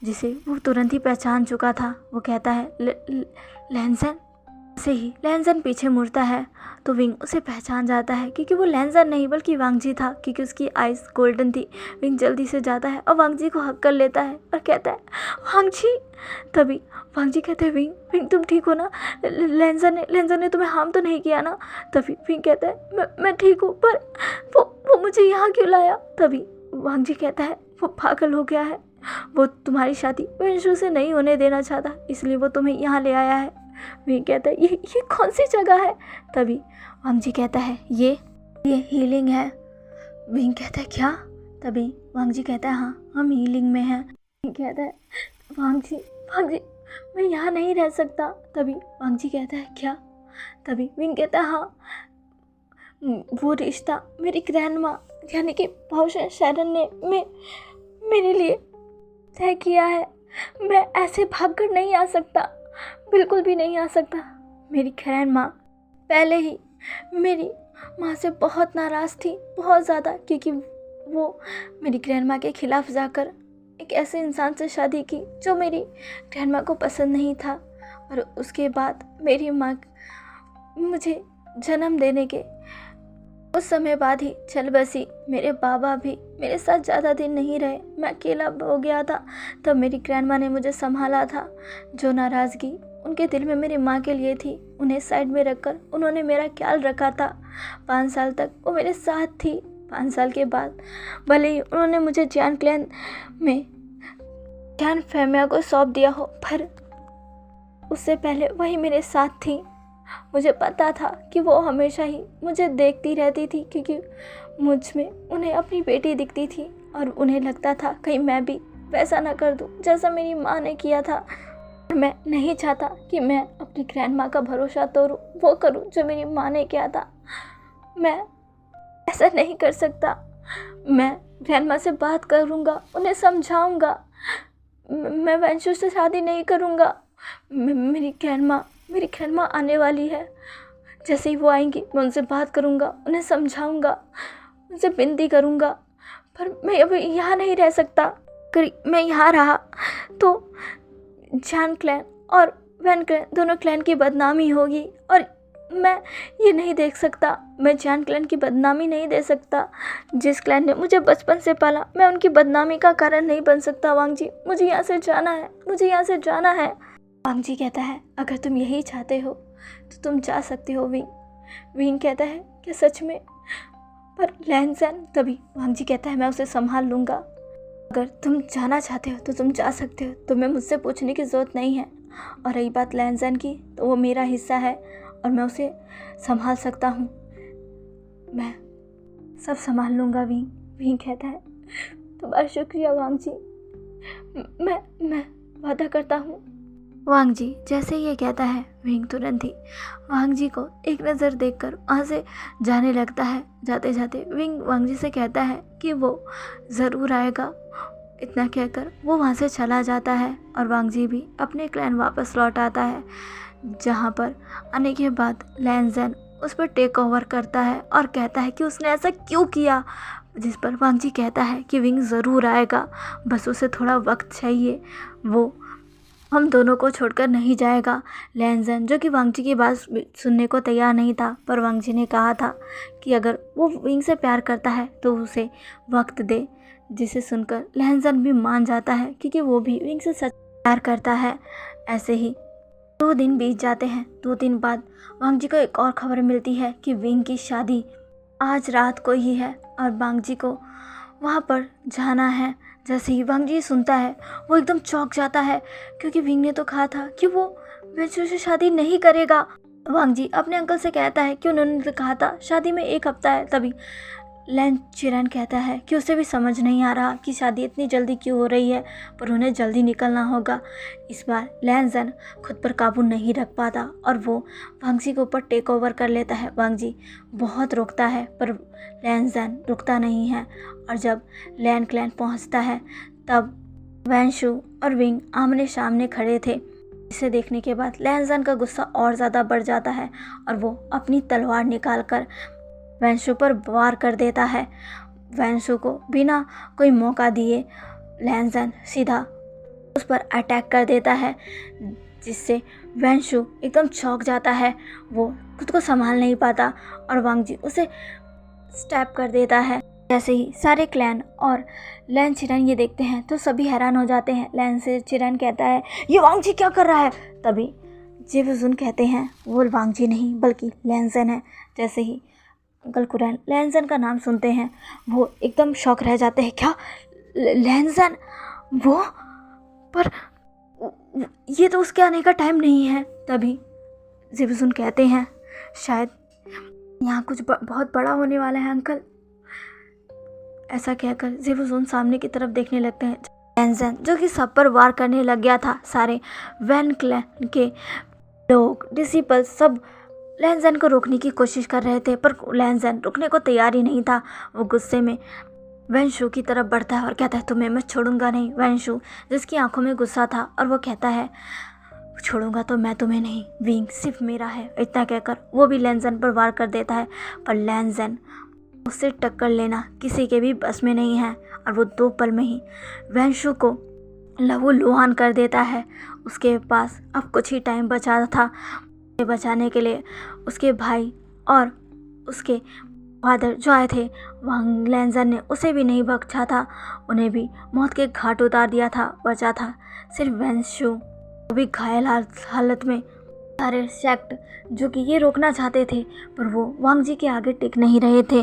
जिसे वो तुरंत ही पहचान चुका था। वो कहता है, लैंसन। से ही लैंसन पीछे मुड़ता है तो विंग उसे पहचान जाता है क्योंकि वो लैंसन नहीं बल्कि वांगजी था, क्योंकि उसकी आइज़ गोल्डन थी। विंग जल्दी से जाता है और वांगजी को हक कर लेता है और कहता है, वांगजी। तभी वांगजी कहते हैं, विंग तुम ठीक हो ना? लैंसन ने तुम्हें हार्म तो नहीं किया ना? तभी विंग कहता है, मैं ठीक हूँ, पर वो मुझे यहाँ क्यों लाया? तभी वांगजी कहता है, वो पागल हो गया है, वो तुम्हारी शादी वैनशु से नहीं होने देना चाहता, इसलिए वो तुम्हें यहाँ ले आया है। विंग कहता है, ये कौन सी जगह है? तभी वांगजी कहता है, ये हीलिंग है। विंग कहता है, क्या? तभी वांगजी कहता है, हाँ, हम हीलिंग में हैं। विंग कहता है, वांगजी मैं यहाँ नहीं रह सकता। तभी वांगजी कहता है, क्या? तभी विंग कहता है, हाँ, वो रिश्ता मेरी ग्रैंडमा यानी कि भौशन सेरेन ने मेरे लिए तय किया है। मैं ऐसे भागकर नहीं आ सकता, बिल्कुल भी नहीं आ सकता। मेरी ग्रैंडमा पहले ही मेरी माँ से बहुत नाराज़ थी, बहुत ज़्यादा, क्योंकि वो मेरी ग्रैंडमा के खिलाफ़ जाकर एक ऐसे इंसान से शादी की जो मेरी ग्रैंडमा को पसंद नहीं था। और उसके बाद मेरी माँ मुझे जन्म देने के उस समय बाद ही चल बसी। मेरे बाबा भी मेरे साथ ज़्यादा दिन नहीं रहे, मैं अकेला हो गया था। तब मेरी ग्रैंडमा ने मुझे संभाला था। जो नाराज़गी उनके दिल में मेरी माँ के लिए थी, उन्हें साइड में रखकर उन्होंने मेरा ख्याल रखा था। 5 साल तक वो मेरे साथ थी। 5 साल के बाद भले ही उन्होंने मुझे जियान क्लैन में जियान फेमिया को सौंप दिया हो, पर उससे पहले वही मेरे साथ थी। मुझे पता था कि वो हमेशा ही मुझे देखती रहती थी, क्योंकि मुझ में उन्हें अपनी बेटी दिखती थी और उन्हें लगता था कहीं मैं भी वैसा ना कर दूं जैसा मेरी माँ ने किया था। मैं नहीं चाहता कि मैं अपनी ग्रैंडमा का भरोसा तोड़ूं, वो करूं जो मेरी माँ ने किया था। मैं ऐसा नहीं कर सकता। मैं ग्रैंडमा से बात करूंगा, उन्हें समझाऊंगा। मैं वैनशु से शादी नहीं करूंगा। मेरी ग्रैंडमा आने वाली है। जैसे ही वो आएंगी मैं उनसे बात करूंगा, उन्हें समझाऊंगा, उनसे विनती करूंगा। पर मैं अभी यहाँ नहीं रह सकता। अगर मैं यहाँ रहा तो जियान क्लैन और वैन क्लैन दोनों क्लैन की बदनामी होगी और मैं ये नहीं देख सकता। मैं जियान क्लैन की बदनामी नहीं दे सकता। जिस क्लैन ने मुझे बचपन से पाला, मैं उनकी बदनामी का कारण नहीं बन सकता। वांगजी, मुझे यहाँ से जाना है, मुझे यहाँ से जाना है। वांग जी कहता है अगर तुम यही चाहते हो तो तुम जा सकते हो विंग। विंग कहता है क्या सच में? पर लैंजन, तभी वांग जी कहता है मैं उसे संभाल लूँगा। अगर तुम जाना चाहते हो तो तुम जा सकते हो, तुम्हें मुझसे पूछने की ज़रूरत नहीं है। और रही बात लैंजन की, तो वो मेरा हिस्सा है और मैं उसे संभाल सकता हूँ, मैं सब संभाल लूँगा विंग। विंग कहता है तुम्हारा शुक्रिया वांग जी, मैं वादा करता हूँ। वांग जी जैसे ये कहता है, विंग तुरंत ही वांग जी को एक नज़र देखकर वहाँ से जाने लगता है। जाते जाते विंग वांग जी से कहता है कि वो ज़रूर आएगा। इतना कहकर वो वहाँ से चला जाता है और वांग जी भी अपने क्लैन वापस लौट आता है, जहाँ पर आने के बाद लैंजन उस पर टेक ओवर करता है और कहता है कि उसने ऐसा क्यों किया। जिस पर वांग जी कहता है कि विंग ज़रूर आएगा, बस उसे थोड़ा वक्त चाहिए, वो हम दोनों को छोड़कर नहीं जाएगा। लैंजन जो कि वांग जी की बात सुनने को तैयार नहीं था, पर वांग जी ने कहा था कि अगर वो विंग से प्यार करता है तो उसे वक्त दे, जिसे सुनकर लैंजन भी मान जाता है क्योंकि वो भी विंग से सच प्यार करता है। ऐसे ही 2 दिन बीत जाते हैं। 2 दिन बाद वांग जी को एक और खबर मिलती है कि विंग की शादी आज रात को ही है और वांग जी को वहाँ पर जाना है। जैसे ही वांग जी सुनता है वो एकदम चौंक जाता है, क्योंकि विंग ने तो कहा था कि वो वेंचू से शादी नहीं करेगा। वांग जी अपने अंकल से कहता है कि उन्होंने तो कहा था शादी में 1 हफ्ता है। तभी लैन चिरन कहता है कि उसे भी समझ नहीं आ रहा कि शादी इतनी जल्दी क्यों हो रही है, पर उन्हें जल्दी निकलना होगा। इस बार लैंजन खुद पर काबू नहीं रख पाता और वो वांग जी के ऊपर टेक ओवर कर लेता है। वांग जी बहुत रोकता है पर लैंजन रुकता नहीं है, और जब लैन क्लैन पहुंचता है तब वैंशु और विंग आमने सामने खड़े थे। इसे देखने के बाद लैंजन का गुस्सा और ज़्यादा बढ़ जाता है और वो अपनी तलवार निकालकर वैंशु पर वार कर देता है। वैंशु को बिना कोई मौका दिए लैंजन सीधा उस पर अटैक कर देता है, जिससे वैंशु एकदम चौंक जाता है। वो खुद को संभाल नहीं पाता और वांग जी उसे स्टैप कर देता है। जैसे ही सारे क्लैन और लैन चिरन ये देखते हैं तो सभी हैरान हो जाते हैं। लैन से चिरन कहता है ये वांग जी क्या कर रहा है। तभी जेवुजुन कहते हैं वो वांग जी नहीं बल्कि लैंजन है। जैसे ही अंकल कुरैन लैंजन का नाम सुनते हैं वो एकदम शॉक रह जाते हैं। क्या लैंजन? वो पर ये तो उसके आने का टाइम नहीं है। तभी जेवुजुन कहते हैं शायद यहाँ कुछ बहुत बड़ा होने वाला है अंकल। ऐसा कहकर जेवुजुन सामने की तरफ देखने लगते हैं। लैंजन जो कि सब पर वार करने लग गया था, सारे वैन क्लैन के लोग डिसिपल सब लैंजन को रोकने की कोशिश कर रहे थे, पर लैंजन रुकने को तैयार ही नहीं था। वो गुस्से में वैंशु की तरफ बढ़ता है और कहता है तुम्हें मैं छोड़ूंगा नहीं। वैंशु जिसकी आंखों में गुस्सा था और वो कहता है छोड़ूंगा तो मैं तुम्हें नहीं, विंग सिर्फ मेरा है। इतना कहकर वो भी लैंजन पर वार कर देता है, पर लैंजन उससे टक्कर लेना किसी के भी बस में नहीं है और वो 2 पल में ही वैंशु को लहूलुहान कर देता है। उसके पास अब कुछ ही टाइम बचा था। बचाने के लिए उसके भाई और उसके फादर जो आए थे, वांग लैंजन ने उसे भी नहीं बख्शा था, उन्हें भी मौत के घाट उतार दिया था। बचा था सिर्फ वैंशु, वो भी घायल हालत में। सारे सेक्ट जो कि ये रोकना चाहते थे पर वो वांग जी के आगे टिक नहीं रहे थे।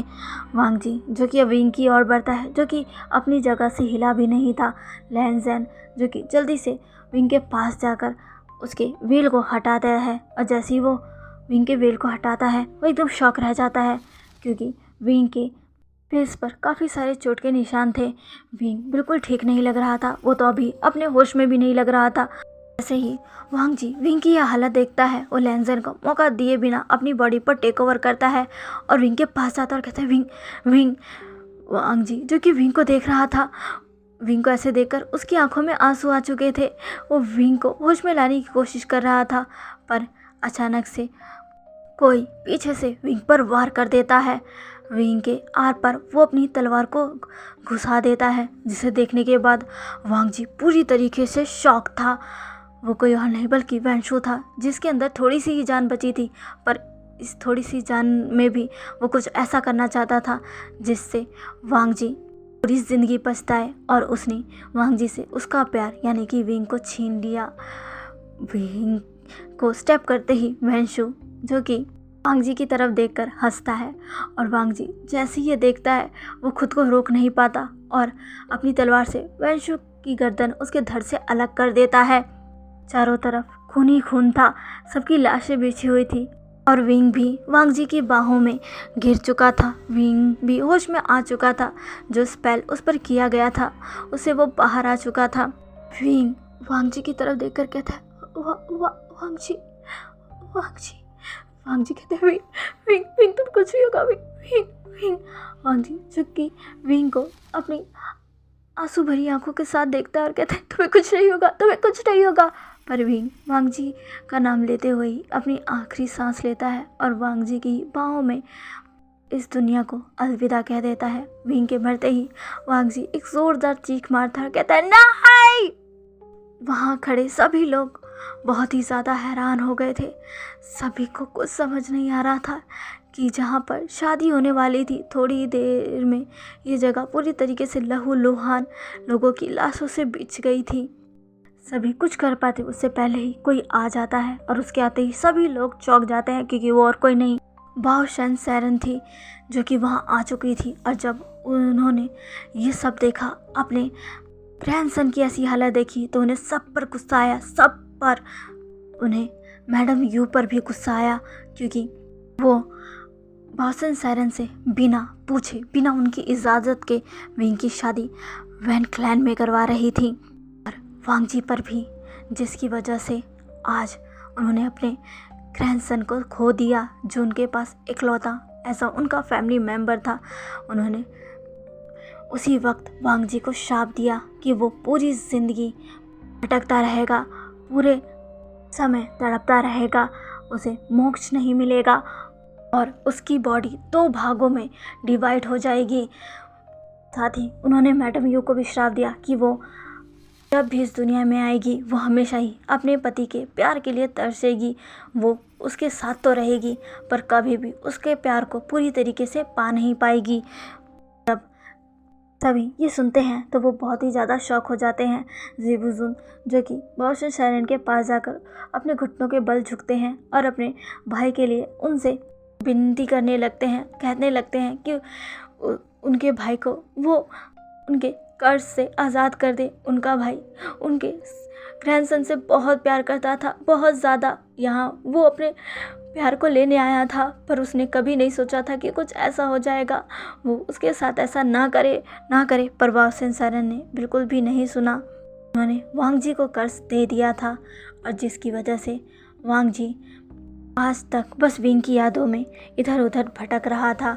वांग जी जो कि अब विंग की ओर बढ़ता है, जो कि अपनी जगह से हिला भी नहीं था। लैंजन जो कि जल्दी से विंग के पास जाकर उसके व्हील को हटाता है, और जैसे ही वो विंग के व्हील को हटाता है वो एकदम शॉक रह जाता है, क्योंकि विंग के फेस पर काफ़ी सारे चोट के निशान थे। विंग बिल्कुल ठीक नहीं लग रहा था, वो तो अभी अपने होश में भी नहीं लग रहा था। जैसे ही वांग जी विंग की यह हालत देखता है, वो लैंजन को मौका दिए बिना अपनी बॉडी पर टेक ओवर करता है और विंग के पास जाता है और कहता है विंग विंग। वांग जी जो कि विंग को देख रहा था, विंग को ऐसे देखकर उसकी आंखों में आंसू आ चुके थे। वो विंग को होश में लाने की कोशिश कर रहा था, पर अचानक से कोई पीछे से विंग पर वार कर देता है। विंग के आर पर वो अपनी तलवार को घुसा देता है, जिसे देखने के बाद वांग जी पूरी तरीके से शॉक था। वो कोई और नहीं बल्कि वैंशु था, जिसके अंदर थोड़ी सी ही जान बची थी, पर इस थोड़ी सी जान में भी वो कुछ ऐसा करना चाहता था जिससे वांग जी पूरी ज़िंदगी पछताए, और उसने वांग जी से उसका प्यार यानी कि विंग को छीन लिया। विंग को स्टेप करते ही वेंशु जो कि वांग जी की तरफ देखकर हंसता है और वांग जी जैसे ही ये देखता है वो खुद को रोक नहीं पाता और अपनी तलवार से वेंशु की गर्दन उसके धड़ से अलग कर देता है। चारों तरफ खून ही खून था, सबकी लाशें बिछी हुई थी और विंग भी वांग जी की बाहों में गिर चुका था। विंग भी होश में आ चुका था। जो स्पेल उस पर किया गया था उससे वो बाहर आ चुका था। विंग वांग जी की तरफ देखकर कहता है वांग जी, वांग जी। वांग जी कहते हैं विंग विंग तुम कुछ नहीं होगा विंग विंग। वांग जी झुक विंग को अपनी आंसू भरी आंखों के साथ देखता है और कहता है तुम्हें कुछ नहीं होगा, तुम्हें कुछ नहीं होगा। पर विंग वांग जी का नाम लेते हुए ही अपनी आखिरी सांस लेता है और वांग जी की बाहों में इस दुनिया को अलविदा कह देता है। विंग के मरते ही वांग जी एक जोरदार चीख मारता है, कहता है नहीं। वहाँ खड़े सभी लोग बहुत ही ज़्यादा हैरान हो गए थे। सभी को कुछ समझ नहीं आ रहा था कि जहाँ पर शादी होने वाली थी थोड़ी देर में ये जगह पूरी तरीके से लहूलुहान लोगों की लाशों से बिछ गई थी। सभी कुछ कर पाते उससे पहले ही कोई आ जाता है और उसके आते ही सभी लोग चौंक जाते हैं क्योंकि वो और कोई नहीं बाओ शन सैरन थी जो कि वहाँ आ चुकी थी। और जब उन्होंने ये सब देखा, अपने ग्रैंडसन की ऐसी हालत देखी तो उन्हें सब पर गुस्सा आया, सब पर। उन्हें मैडम यू पर भी गुस्सा आया क्योंकि वो बाओसन सैरन से बिना पूछे बिना उनकी इजाज़त के विंग की शादी वैन क्लैन में करवा रही थी। और वांग जी पर भी जिसकी वजह से आज उन्होंने अपने ग्रैंडसन को खो दिया जो उनके पास इकलौता ऐसा उनका फैमिली मेम्बर था। उन्होंने उसी वक्त वांग जी को शाप दिया कि वो पूरी ज़िंदगी भटकता रहेगा, पूरे समय तड़पता रहेगा, उसे मोक्ष नहीं मिलेगा और उसकी बॉडी 2 भागों में डिवाइड हो जाएगी। साथ ही उन्होंने मैडम यू को भी श्राप दिया कि वो जब भी इस दुनिया में आएगी वो हमेशा ही अपने पति के प्यार के लिए तरसेगी। वो उसके साथ तो रहेगी पर कभी भी उसके प्यार को पूरी तरीके से पा नहीं पाएगी। जब सभी ये सुनते हैं तो वो बहुत ही ज़्यादा शॉक हो जाते हैं। ज़ीबुजुन जो कि बाओशन सैरन के पास जाकर अपने घुटनों के बल झुकते हैं और अपने भाई के लिए उनसे विनती करने लगते हैं, कहने लगते हैं कि उनके भाई को वो उनके कर्ज से आज़ाद कर दे। उनका भाई उनके ग्रैंडसन से बहुत प्यार करता था, बहुत ज़्यादा। यहाँ वो अपने प्यार को लेने आया था पर उसने कभी नहीं सोचा था कि कुछ ऐसा हो जाएगा। वो उसके साथ ऐसा ना करे पर बाओसन सैरन ने बिल्कुल भी नहीं सुना। उन्होंने वांग जी को कर्ज दे दिया था और जिसकी वजह से वांग जी आज तक बस विंग की यादों में इधर उधर भटक रहा था।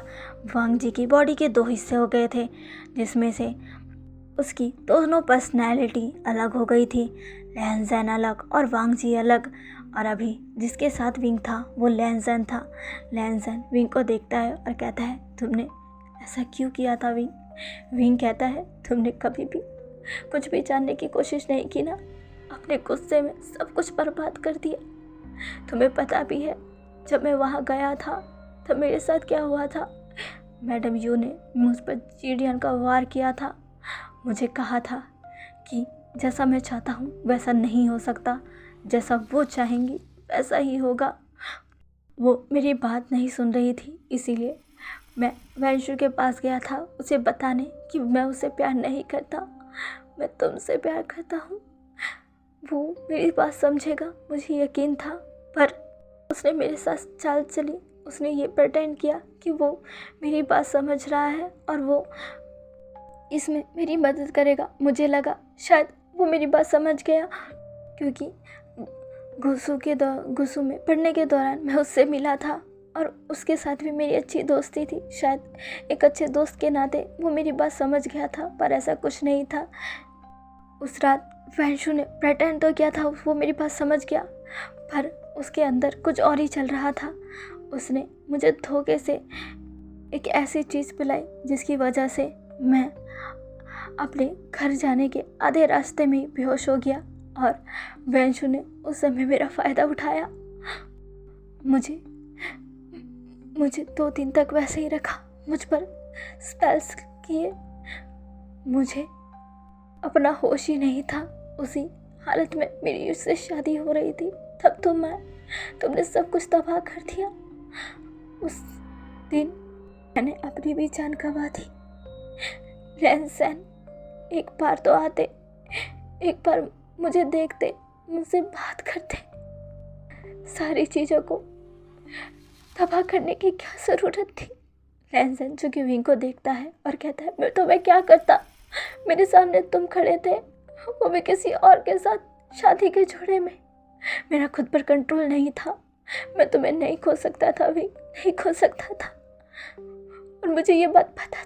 वांग जी की बॉडी के 2 हिस्से हो गए थे जिसमें से उसकी दोनों पर्सनैलिटी अलग हो गई थी। लैंजन अलग और वांग जी अलग। और अभी जिसके साथ विंग था वो लैंजन था। लैंजन विंग को देखता है और कहता है तुमने ऐसा क्यों किया था विंग? विंग कहता है तुमने कभी भी कुछ भी जानने की कोशिश नहीं की ना, अपने गुस्से में सब कुछ बर्बाद कर दिया। तुम्हें पता भी है जब मैं वहाँ गया था तब मेरे साथ क्या हुआ था। मैडम यू ने मुझ पर चिड़ियन का वार किया था। मुझे कहा था कि जैसा मैं चाहता हूँ वैसा नहीं हो सकता, जैसा वो चाहेंगी वैसा ही होगा। वो मेरी बात नहीं सुन रही थी, इसीलिए मैं वेंशु के पास गया था उसे बताने कि मैं उसे प्यार नहीं करता, मैं तुमसे प्यार करता हूँ। वो मेरी बात समझेगा मुझे यकीन था, पर उसने मेरे साथ चाल चली। उसने ये प्रिटेंड किया कि वो मेरी बात समझ रहा है और वो इसमें मेरी मदद करेगा। मुझे लगा शायद वो मेरी बात समझ गया क्योंकि गुसू में पढ़ने के दौरान मैं उससे मिला था और उसके साथ भी मेरी अच्छी दोस्ती थी। शायद एक अच्छे दोस्त के नाते वो मेरी बात समझ गया था, पर ऐसा कुछ नहीं था। उस रात वेंशु ने प्रिटेंड तो किया था वो मेरी बात समझ गया, पर उसके अंदर कुछ और ही चल रहा था। उसने मुझे धोखे से एक ऐसी चीज़ पिलाई जिसकी वजह से मैं अपने घर जाने के आधे रास्ते में ही बेहोश हो गया और वेंशु ने उस समय मेरा फ़ायदा उठाया। मुझे 2 दिन तक वैसे ही रखा, मुझ पर स्पेल्स किए। मुझे अपना होश ही नहीं था। उसी हालत में मेरी उससे शादी हो रही थी, तब तुमने सब कुछ तबाह कर दिया। उस दिन मैंने अपनी भी जान गंवा दी। लैंसन, एक बार तो आते, एक बार मुझे देखते, मुझसे बात करते। सारी चीज़ों को तबाह करने की क्या ज़रूरत थी? लैंसन जो कि विंग को देखता है और कहता है, मैं क्या करता, मेरे सामने तुम खड़े थे, वो भी किसी और के साथ शादी के जोड़े में। मेरा खुद पर कंट्रोल नहीं था, मैं तुम्हें नहीं खो सकता था भी, नहीं खो सकता था। और मुझे ये बात पता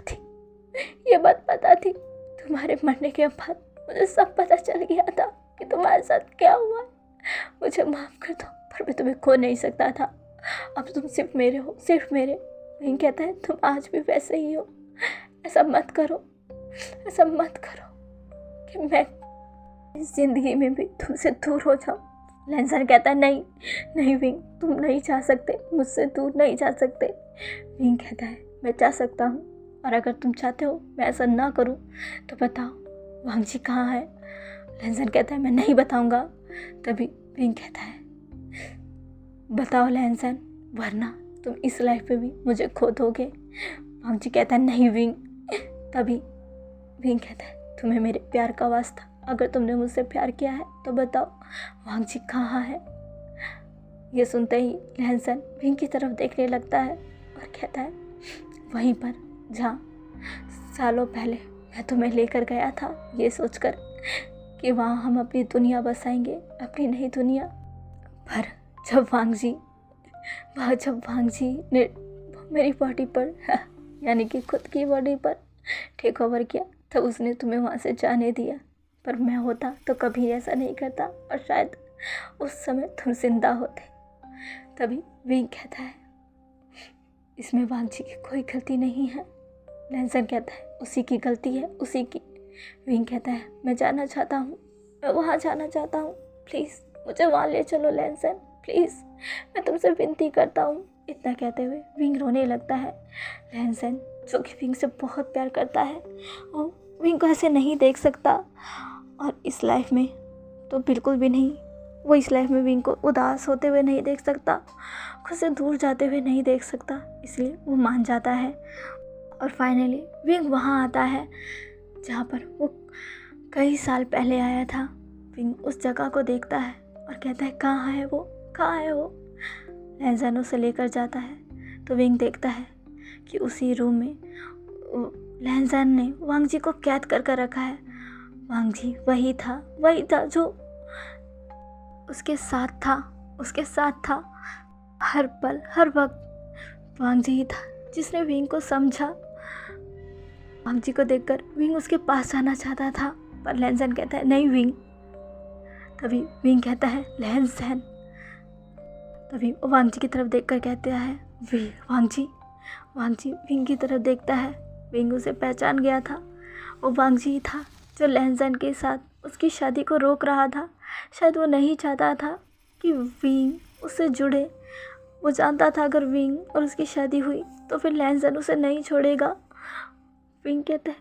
थी। तुम्हारे मरने के बाद मुझे सब पता चल गया था कि तुम्हारे साथ क्या हुआ। मुझे माफ़ कर दो, पर मैं तुम्हें खो नहीं सकता था। अब तुम सिर्फ मेरे हो, सिर्फ मेरे। विंग कहता है, तुम आज भी वैसे ही हो। ऐसा मत करो कि मैं इस ज़िंदगी में भी तुमसे दूर हो जाऊँ। लैंसन कहता है, नहीं विंग, तुम नहीं जा सकते, मुझसे दूर नहीं जा सकते। विंग कहता है, मैं जा सकता हूँ, और अगर तुम चाहते हो मैं ऐसा ना करूँ तो बताओ वांग जी कहाँ है। लैंसन कहता है, मैं नहीं बताऊँगा। तभी विंग कहता है, बताओ लैंसन, वरना तुम इस लाइफ में भी मुझे खो दोगे। वांग जी कहता है, नहीं विंग। तभी विंग कहता है, तुम्हें मेरे प्यार का वास्ता, अगर तुमने मुझसे प्यार किया है तो बताओ वांग जी कहाँ है। ये सुनते ही लैंसन विंग की तरफ देखने लगता है और कहता है, वहीं पर जहाँ सालों पहले मैं तुम्हें लेकर गया था, ये सोचकर कि वहाँ हम अपनी दुनिया बसाएंगे, अपनी नई दुनिया। पर जब वांग जी ने मेरी बॉडी पर यानी कि खुद की बॉडी पर टेक ओवर किया, तो उसने तुम्हें वहाँ से जाने दिया। पर मैं होता तो कभी ऐसा नहीं करता, और शायद उस समय तुम जिंदा होते। तभी विंग कहता है, इसमें वांग जी की कोई गलती नहीं है। लैंसन कहता है, उसी की गलती है, उसी की। विंग कहता है, मैं जाना चाहता हूँ, मैं वहाँ जाना चाहता हूँ, प्लीज़ मुझे वहाँ ले चलो लैंसन, प्लीज़, मैं तुमसे विनती करता हूँ। इतना कहते हुए विंग रोने लगता है। लैंसन जो कि विंग से बहुत प्यार करता है, वो विंग को ऐसे नहीं देख सकता, और इस लाइफ में तो बिल्कुल भी नहीं। वो इस लाइफ में विंग को उदास होते हुए नहीं देख सकता, खुद से दूर जाते हुए नहीं देख सकता, इसलिए वो मान जाता है। और फाइनली विंग वहाँ आता है जहाँ पर वो कई साल पहले आया था। विंग उस जगह को देखता है और कहता है, कहाँ है वो। लैंसन उसे लेकर जाता है तो विंग देखता है कि उसी रूम में लैंसन ने वांग जी को कैद कर रखा है। वांग जी वही था जो उसके साथ था हर पल हर वक्त। वांग जी ही था जिसने विंग को समझा। वांग जी को देखकर विंग उसके पास जाना चाहता था, पर लैंसन कहता है, नहीं विंग। तभी विंग कहता है, लैंसन। तभी वो वांग जी की तरफ देखकर कहता है, वांग जी विंग की तरफ देखता है। विंग उसे पहचान गया था, वो वांग जी था जो लैंसन के साथ उसकी शादी को रोक रहा था। शायद वो नहीं चाहता था कि विंग उससे जुड़े। वो जानता था अगर विंग और उसकी शादी हुई तो फिर लैंसन उसे नहीं छोड़ेगा। विंग कहता है,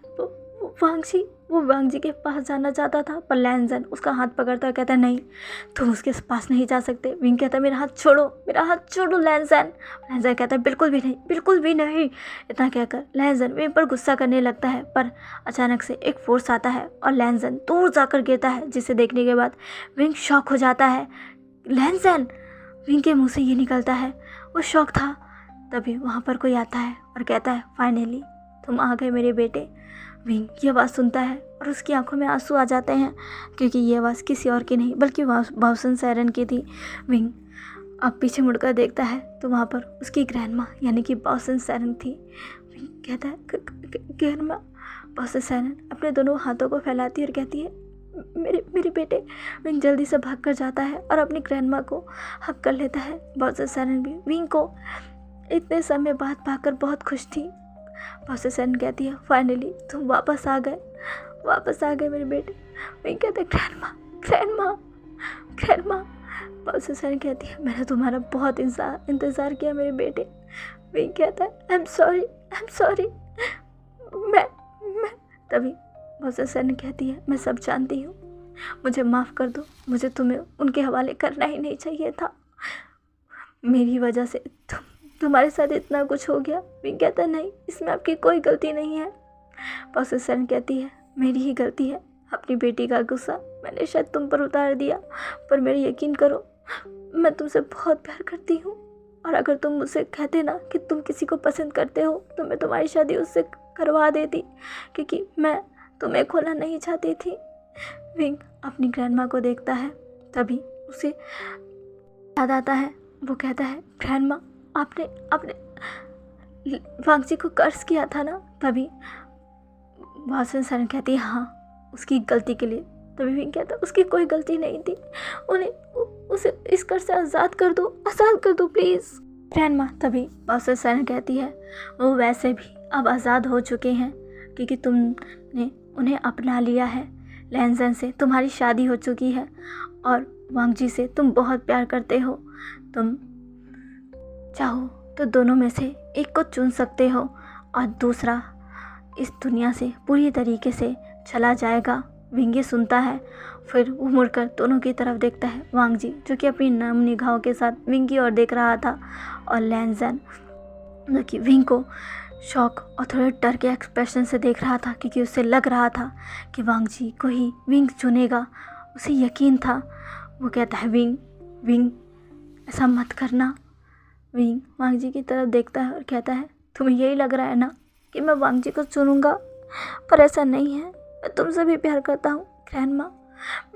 वो वांग जी के पास जाना चाहता था, पर लैंसन उसका हाथ पकड़ता है, कहता है, नहीं तुम उसके पास नहीं जा सकते। विंग कहता है, मेरा हाथ छोड़ो लैंसन। लैंसन कहता है, बिल्कुल भी नहीं। इतना कहकर लैंसन विंग पर गुस्सा करने लगता है, पर अचानक से एक फोर्स आता है और लैंसन दूर जाकर गिरता है, जिसे देखने के बाद विंग शॉक हो जाता है। लैंसन, विंग के मुँह से ये निकलता है, वो शॉक था। तभी वहाँ पर कोई आता है और कहता है, फाइनली तुम आ गए मेरे बेटे। विंग ये आवाज़ सुनता है और उसकी आंखों में आंसू आ जाते हैं, क्योंकि ये आवाज़ किसी और की नहीं बल्कि बाउसन सैरन की थी। विंग अब पीछे मुड़कर देखता है तो वहाँ पर उसकी ग्रैंडमा यानी कि बाउसन सैरन थी। विंग कहता है, ग्रैंडमा। बाउसन सैरन अपने दोनों हाथों को फैलाती है और कहती है, मेरे बेटे। विंग जल्दी से भाग कर जाता है और अपनी ग्रैंडमा को हक कर लेता है। बाउसन सैरन भी विंग को इतने समय बाद पाकर बहुत खुश थी। बाउसन सैरन कहती है, फाइनली तुम वापस आ गए मेरे बेटे। विंग कहते हैं, ग्रैंडमा। बाउसन सैरन कहती है, मैंने तुम्हारा बहुत इंतज़ार किया मेरे बेटे। विंग कहता है, आई एम सॉरी। मैं तभी बाउसन सैरन कहती है, मैं सब जानती हूँ, मुझे माफ़ कर दो, मुझे तुम्हें उनके हवाले करना ही नहीं चाहिए था। मेरी वजह से तुम्हारे साथ इतना कुछ हो गया। विंग कहता नहीं, इसमें आपकी कोई गलती नहीं है। बॉस सरन कहती है मेरी ही गलती है। अपनी बेटी का गुस्सा मैंने शायद तुम पर उतार दिया, पर मेरे यकीन करो मैं तुमसे बहुत प्यार करती हूँ, और अगर तुम मुझसे कहते ना कि तुम किसी को पसंद करते हो तो मैं तुम्हारी शादी उससे करवा देती, क्योंकि मैं तुम्हें खोना नहीं चाहती थी। विंग अपनी ग्रैंडमा को देखता है, तभी उसे याद आता है। वो कहता है ग्रैंडमा, आपने आपने वांगजी को कर्ज किया था ना। तभी वासन सरन कहती है हाँ, उसकी गलती के लिए। तभी विंग कहता है उसकी कोई गलती नहीं थी, उसे इस कर्ज से आज़ाद कर दो प्लीज़। ग्रैंडमा तभी वासन सरन कहती है वो वैसे भी अब आज़ाद हो चुके हैं, क्योंकि तुमने उन्हें अपना लिया है। लैंजन से तुम्हारी शादी हो चुकी है और वांगजी से तुम बहुत प्यार करते हो। तुम चाहो तो दोनों में से एक को चुन सकते हो और दूसरा इस दुनिया से पूरी तरीके से चला जाएगा। विंगी सुनता है, फिर वो मुड़कर दोनों की तरफ देखता है। वांगजी जो कि अपनी नम निगाहों के साथ विंग की ओर देख रहा था, और लैंजन जो कि विंग को शौक और थोड़े डर के एक्सप्रेशन से देख रहा था, क्योंकि उसे लग रहा था कि वांगजी को ही विंग चुनेगा। उसे यकीन था। वो कहता है विंग ऐसा मत करना। विंग वांगजी की तरफ देखता है और कहता है तुम्हें यही लग रहा है ना कि मैं वांगजी को चुनूंगा, पर ऐसा नहीं है। मैं तुमसे भी प्यार करता हूँ ग्रैंडमा,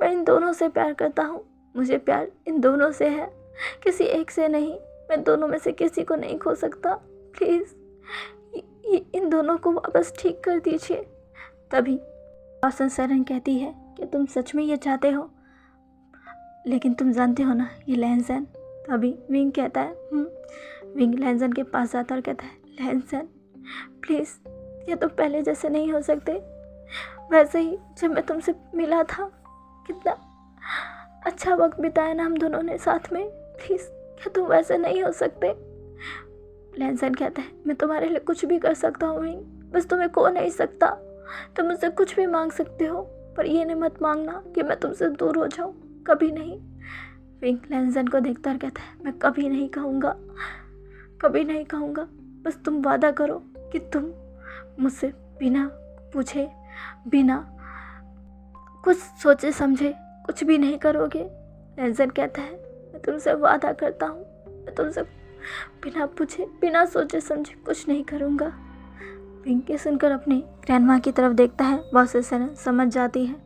मैं इन दोनों से प्यार करता हूँ। मुझे प्यार इन दोनों से है, किसी एक से नहीं। मैं दोनों में से किसी को नहीं खो सकता। प्लीज़ इन दोनों को वापस ठीक कर दीजिए। तभी वासन सरन कहती है कि तुम सच में ये चाहते हो, लेकिन तुम जानते हो ना ये लैंजन। तभी विंग कहता है विंग लैंजन के पास जाता और कहता है लैंजन प्लीज़, ये तो पहले जैसे नहीं हो सकते। वैसे ही जब मैं तुमसे मिला था, कितना अच्छा वक्त बिताया ना हम दोनों ने साथ में। प्लीज़ क्या तुम वैसे नहीं हो सकते। लैंजन कहता है मैं तुम्हारे लिए कुछ भी कर सकता हूँ विंग, बस तुम्हें खो नहीं सकता। तुम मुझसे कुछ भी मांग सकते हो, पर ये नहीं मत मांगना कि मैं तुमसे दूर हो जाऊँ, कभी नहीं। विंग लैंजन को देखता और कहता है मैं कभी नहीं कहूँगा। बस तुम वादा करो कि तुम मुझसे बिना पूछे, बिना कुछ सोचे समझे कुछ भी नहीं करोगे। लैंजन कहता है मैं तुमसे वादा करता हूँ, मैं तुमसे बिना पूछे, बिना सोचे समझे कुछ नहीं करूँगा। विंग के सुनकर अपनी ग्रैंडमा की तरफ देखता है। बॉस सरन समझ जाती है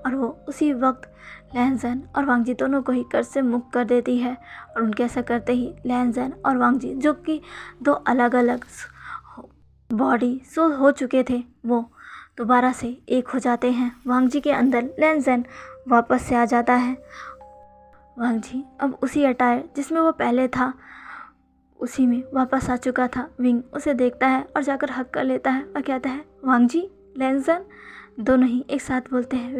और वो उसी वक्त लैंजन और वांगजी दोनों को ही कर्ज से मुक्त कर देती है। और उनके ऐसा करते ही लैंजन और वांगजी, जो कि दो अलग अलग बॉडी सो हो चुके थे, वो दोबारा से एक हो जाते हैं। वांगजी के अंदर लैंजन वापस से आ जाता है। वांगजी अब उसी अटायर जिसमें वो पहले था उसी में वापस आ चुका था। विंग उसे देखता है और जाकर हक कर लेता है और कहता है वांगजी लैंजन, दोनों ही एक साथ बोलते हैं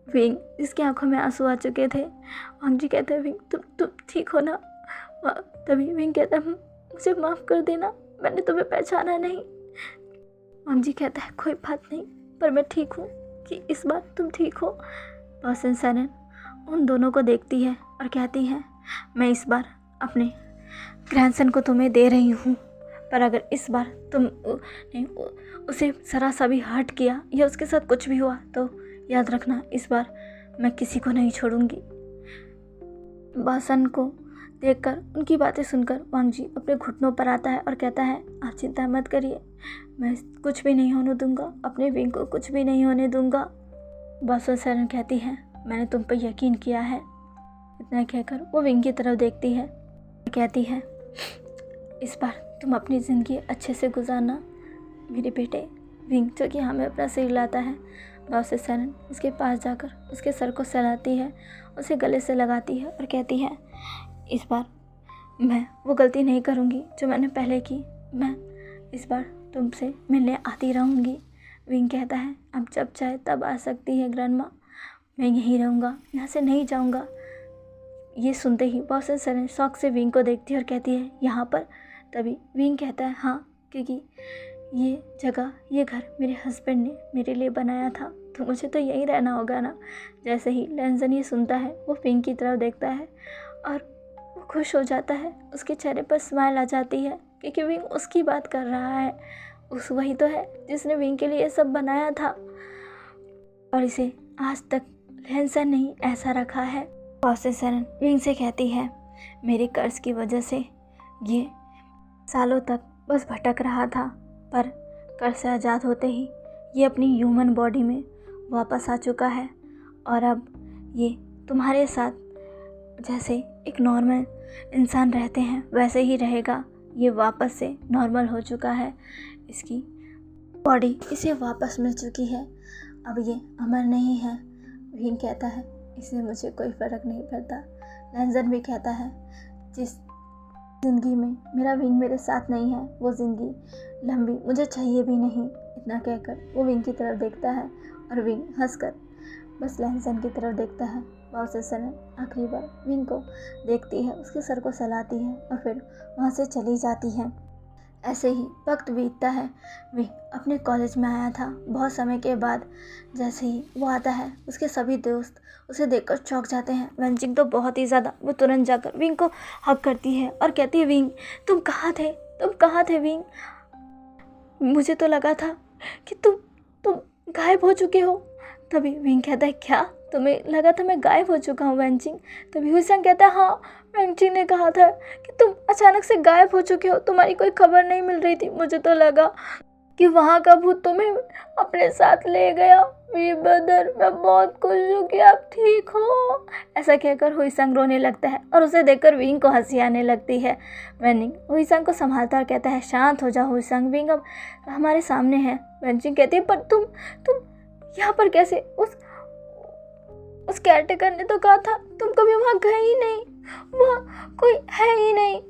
विंग जिसकी आंखों में आंसू आ चुके थे। वांगजी कहते हैं विंग तुम ठीक हो ना। तभी विंग कहता है मुझे माफ़ कर देना, मैंने तुम्हें पहचाना नहीं। वांगजी कहता है कोई बात नहीं, पर मैं ठीक हूँ कि इस बार तुम ठीक हो। वासन सरन उन दोनों को देखती है और कहती है मैं इस बार अपने ग्रैंडसन को तुम्हें दे रही हूँ, पर अगर इस बार तुमने उसे ज़रा सा भी हर्ट किया या उसके साथ कुछ भी हुआ तो याद रखना इस बार मैं किसी को नहीं छोड़ूंगी। वासन को देखकर, उनकी बातें सुनकर वांगजी अपने घुटनों पर आता है और कहता है आप चिंता मत करिए, मैं कुछ भी नहीं होने दूंगा, अपने विंग को कुछ भी नहीं होने दूंगा। वासन सरन कहती है मैंने तुम पर यकीन किया है। इतना कहकर वो विंग की तरफ देखती है, कहती है इस बार तुम अपनी ज़िंदगी अच्छे से गुजारना मेरे बेटे। विंग जो कि हमें अपना सिर लाता है। वासन सरन उसके पास जाकर उसके सर को सहलाती है, उसे गले से लगाती है और कहती है इस बार मैं वो गलती नहीं करूँगी जो मैंने पहले की। मैं इस बार तुमसे मिलने आती रहूँगी। विंग कहता है अब जब चाहे तब आ सकती है ग्रैंडमा, मैं यहीं रहूँगा, यहाँ से नहीं जाऊँगा। ये सुनते ही वासन सरन शौक से विंग को देखती है और कहती है यहाँ पर। तभी विंग कहता है हाँ, क्योंकि ये जगह, ये घर मेरे हस्बैंड ने मेरे लिए बनाया था। तो मुझे तो यहीं रहना होगा ना। जैसे ही लैंजन ये सुनता है वो विंग की तरफ देखता है और वो खुश हो जाता है। उसके चेहरे पर स्माइल आ जाती है क्योंकि विंग उसकी बात कर रहा है। वही तो है जिसने विंग के लिए ये सब बनाया था और इसे आज तक लैंजन ने ही ऐसा रखा है। प्रोफेसर सरन विंग से कहती है, मेरे कर्ज की वजह से ये सालों तक बस भटक रहा था, पर कर्ज से आज़ाद होते ही ये अपनी ह्यूमन बॉडी में वापस आ चुका है और अब ये तुम्हारे साथ जैसे एक नॉर्मल इंसान रहते हैं वैसे ही रहेगा। ये वापस से नॉर्मल हो चुका है, इसकी बॉडी इसे वापस मिल चुकी है, अब ये अमर नहीं है। विंग कहता है, इससे मुझे कोई फ़र्क नहीं पड़ता। लैंजन भी कहता है, जिस ज़िंदगी में मेरा विंग मेरे साथ नहीं है वो ज़िंदगी लंबी मुझे चाहिए भी नहीं। इतना कहकर वो विंग की तरफ देखता है और विंग हंसकर बस लैंजन की तरफ देखता है। प्रोफेसर सरन आखिरी बार विंग को देखती है, उसके सर को सहलाती है और फिर वहाँ से चली जाती है। ऐसे ही वक्त बीतता है। विंग अपने कॉलेज में आया था बहुत समय के बाद। जैसे ही वो आता है उसके सभी दोस्त उसे देखकर चौंक जाते हैं। वेंचिंग तो बहुत ही ज़्यादा। वो तुरंत जाकर विंग को हग करती है और कहती है, विंग तुम कहाँ थे विंग? मुझे तो लगा था कि तुम गायब हो चुके हो। तभी विंग कहता है, क्या तुम्हें लगा था मैं गायब हो चुका हूँ वेंचिंग? तभी हुईसंग कहता है, हाँ वेंचिंग ने कहा था कि तुम अचानक से गायब हो चुके हो, तुम्हारी कोई खबर नहीं मिल रही थी। मुझे तो लगा कि वहाँ का भूत तुम्हें अपने साथ ले गया। वी ब्रदर, मैं बहुत खुश हूँ कि आप ठीक हो। ऐसा कहकर हुईसंग रोने लगता है और उसे देखकर विंग को हंसी आने लगती है। वेंचिंग हुईसंग को संभालता और कहता है, शांत हो जा हुईसंग, विंग अब हमारे सामने है। वेंचिंग कहती है, पर तुम यहाँ पर कैसे? उस केयरटेकर ने तो कहा था तुम कभी वहाँ गए ही नहीं, वहाँ कोई है ही नहीं।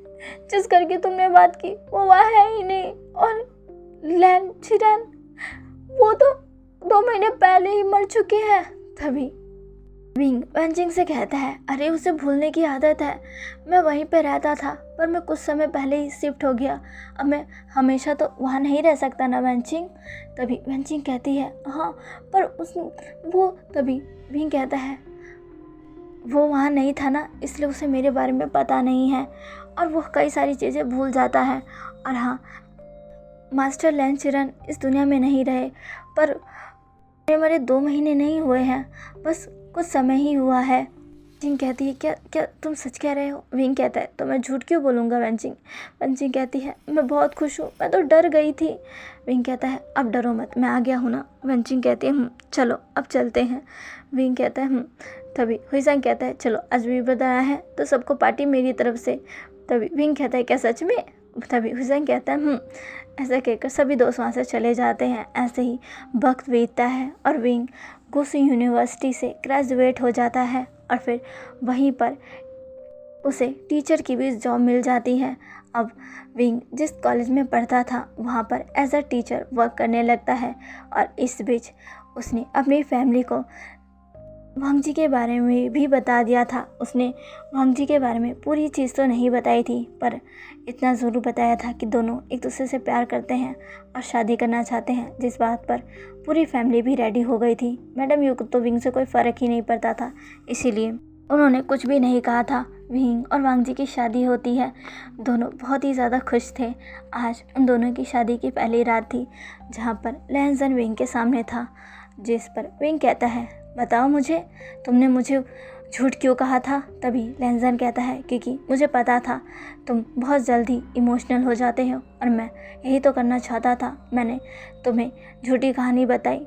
जिस घर की तुमने बात की वो वहाँ है ही नहीं। और लैन चिरन वो तो 2 महीने पहले ही मर चुके हैं। तभी विंग वेंचिंग से कहता है, अरे उसे भूलने की आदत है, मैं वहीं पे रहता था पर मैं कुछ समय पहले ही शिफ्ट हो गया, अब मैं हमेशा तो वहाँ नहीं रह सकता ना वेंचिंग। तभी वेंचिंग कहती है, हाँ पर तभी विंग कहता है, वो वहाँ नहीं था ना, इसलिए उसे मेरे बारे में पता नहीं है और वो कई सारी चीज़ें भूल जाता है। और हाँ, मास्टर लैन चिरन इस दुनिया में नहीं रहे, पर मेरे 2 महीने नहीं हुए हैं, बस कुछ समय ही हुआ है। वेंचिंग कहती है, क्या तुम सच कह रहे हो? विंग कहता है, तो मैं झूठ क्यों बोलूँगा वेंचिंग कहती है, मैं बहुत खुश हूँ, मैं तो डर गई थी। विंग कहता है, अब डरो मत, मैं आ गया हूँ ना। वेंचिंग कहती है, चलो अब चलते हैं। विंग कहता है, तभी हुईसंग कहता है, चलो आज भी ब्रदर आया है तो सबको पार्टी मेरी तरफ से। तभी विंग कहता है, क्या सच में? तभी हुईसंग कहता है, ऐसा कहकर सभी दोस्त वहाँ से चले जाते हैं। ऐसे ही वक्त बीतता है और विंग गुसू यूनिवर्सिटी से ग्रेजुएट हो जाता है और फिर वहीं पर उसे टीचर की भी जॉब मिल जाती है। अब विंग जिस कॉलेज में पढ़ता था वहाँ पर एज अ टीचर वर्क करने लगता है और इस बीच उसने अपनी फैमिली को वांग जी के बारे में भी बता दिया था। उसने वांग जी के बारे में पूरी चीज़ तो नहीं बताई थी, पर इतना ज़रूर बताया था कि दोनों एक दूसरे से प्यार करते हैं और शादी करना चाहते हैं, जिस बात पर पूरी फैमिली भी रेडी हो गई थी। मैडम यू को तो विंग से कोई फ़र्क ही नहीं पड़ता था, इसीलिए उन्होंने कुछ भी नहीं कहा था। विंग और वांग जी की शादी होती है। दोनों बहुत ही ज़्यादा खुश थे। आज उन दोनों की शादी की पहली रात थी, जहाँ पर लैंजन विंग के सामने था, जिस पर विंग कहता है, बताओ मुझे, तुमने मुझे झूठ क्यों कहा था? तभी लैंजन कहता है, क्योंकि मुझे पता था तुम बहुत जल्दी इमोशनल हो जाते हो और मैं यही तो करना चाहता था। मैंने तुम्हें झूठी कहानी बताई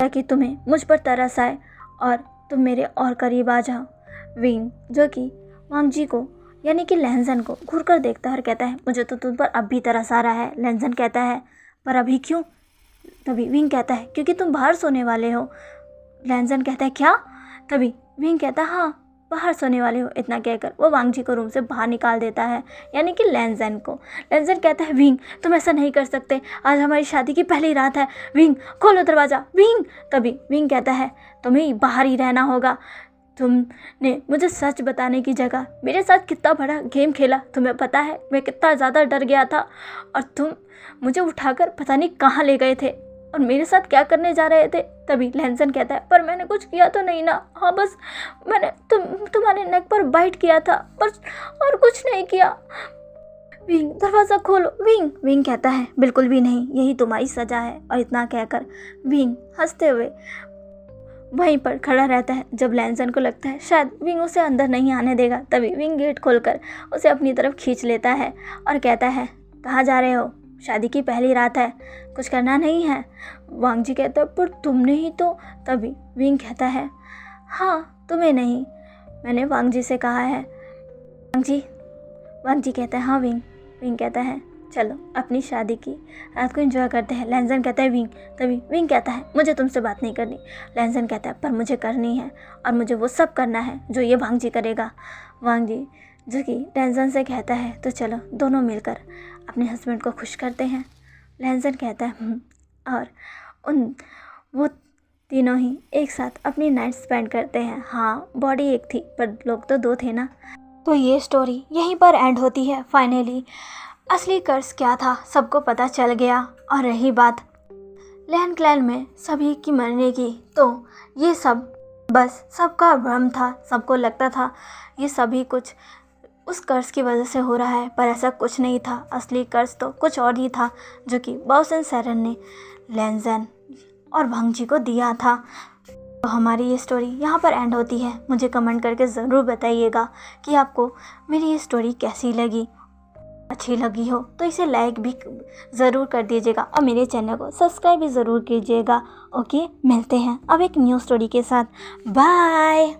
ताकि तुम्हें मुझ पर तरस आए और तुम मेरे और करीब आ जाओ। विंग जो कि वांग जी को यानी कि लैंजन को घूर कर देखता है और कहता है, मुझे तो तुम पर अब भी तरस आ रहा है। लैंजन कहता है, पर अभी क्यों? तभी विंग कहता है, क्योंकि तुम बाहर सोने वाले हो। लैंजन कहता है, क्या? तभी विंग कहता है, हाँ बाहर सोने वाले हो। इतना कहकर वो वांग जी को रूम से बाहर निकाल देता है, यानी कि लैंजन को। लैंजन कहता है, विंग तुम ऐसा नहीं कर सकते, आज हमारी शादी की पहली रात है। विंग खोलो दरवाज़ा, विंग। तभी विंग कहता है, तुम्हें बाहर ही रहना होगा। तुमने मुझे सच बताने की जगह मेरे साथ कितना बड़ा गेम खेला, तुम्हें पता है मैं कितना ज़्यादा डर गया था और तुम मुझे उठाकर पता नहीं कहाँ ले गए थे। और मेरे साथ क्या करने जा रहे थे। तभी लैंसन कहता है, पर मैंने कुछ किया तो नहीं ना। हाँ, बस मैंने तुम्हारे नेक पर बाइट किया था, बस, और कुछ नहीं किया। विंग, दरवाज़ा खोलो। विंग विंग कहता है, बिल्कुल भी नहीं, यही तुम्हारी सज़ा है। और इतना कहकर विंग हंसते हुए वहीं पर खड़ा रहता है। जब लैंसन को लगता है शायद विंग उसे अंदर नहीं आने देगा, तभी विंग गेट खोलकर उसे अपनी तरफ खींच लेता है और कहता है, कहाँ जा रहे हो? शादी की पहली रात है, कुछ करना नहीं है? वांग जी कहता है, पर तुमने ही तो। तभी विंग कहता है, हाँ, तुम्हें नहीं, मैंने वांग जी से कहा है। वांग जी कहता है, हाँ विंग। विंग कहता है, चलो अपनी शादी की रात को एंजॉय करते हैं। लैंसन कहता है, विंग। तभी विंग कहता है, मुझे तुमसे बात नहीं करनी। लैंसन कहता है, पर मुझे करनी है, और मुझे वो सब करना है जो ये वांग जी करेगा। वांग जी जो कि लैंसन से कहता है, तो चलो दोनों मिलकर अपने हस्बैंड को खुश करते हैं। लैंसन कहता है, और वो तीनों ही एक साथ अपनी नाइट स्पेंड करते हैं। हाँ, बॉडी एक थी पर लोग तो दो थे ना। तो ये स्टोरी यहीं पर एंड होती है। फाइनली असली कर्ज क्या था सबको पता चल गया। और रही बात लैन क्लैन में सभी की मरने की, तो ये सब बस सबका भ्रम था। सबको लगता था ये सभी कुछ उस कर्ज की वजह से हो रहा है, पर ऐसा कुछ नहीं था। असली कर्ज तो कुछ और ही था, जो कि बाओसन सेरेन ने लैंसन और वांग जी को दिया था। तो हमारी ये स्टोरी यहाँ पर एंड होती है। मुझे कमेंट करके ज़रूर बताइएगा कि आपको मेरी ये स्टोरी कैसी लगी। अच्छी लगी हो तो इसे लाइक भी ज़रूर कर दीजिएगा और मेरे चैनल को सब्सक्राइब भी ज़रूर कीजिएगा। ओके, मिलते हैं अब एक न्यू स्टोरी के साथ। बाय।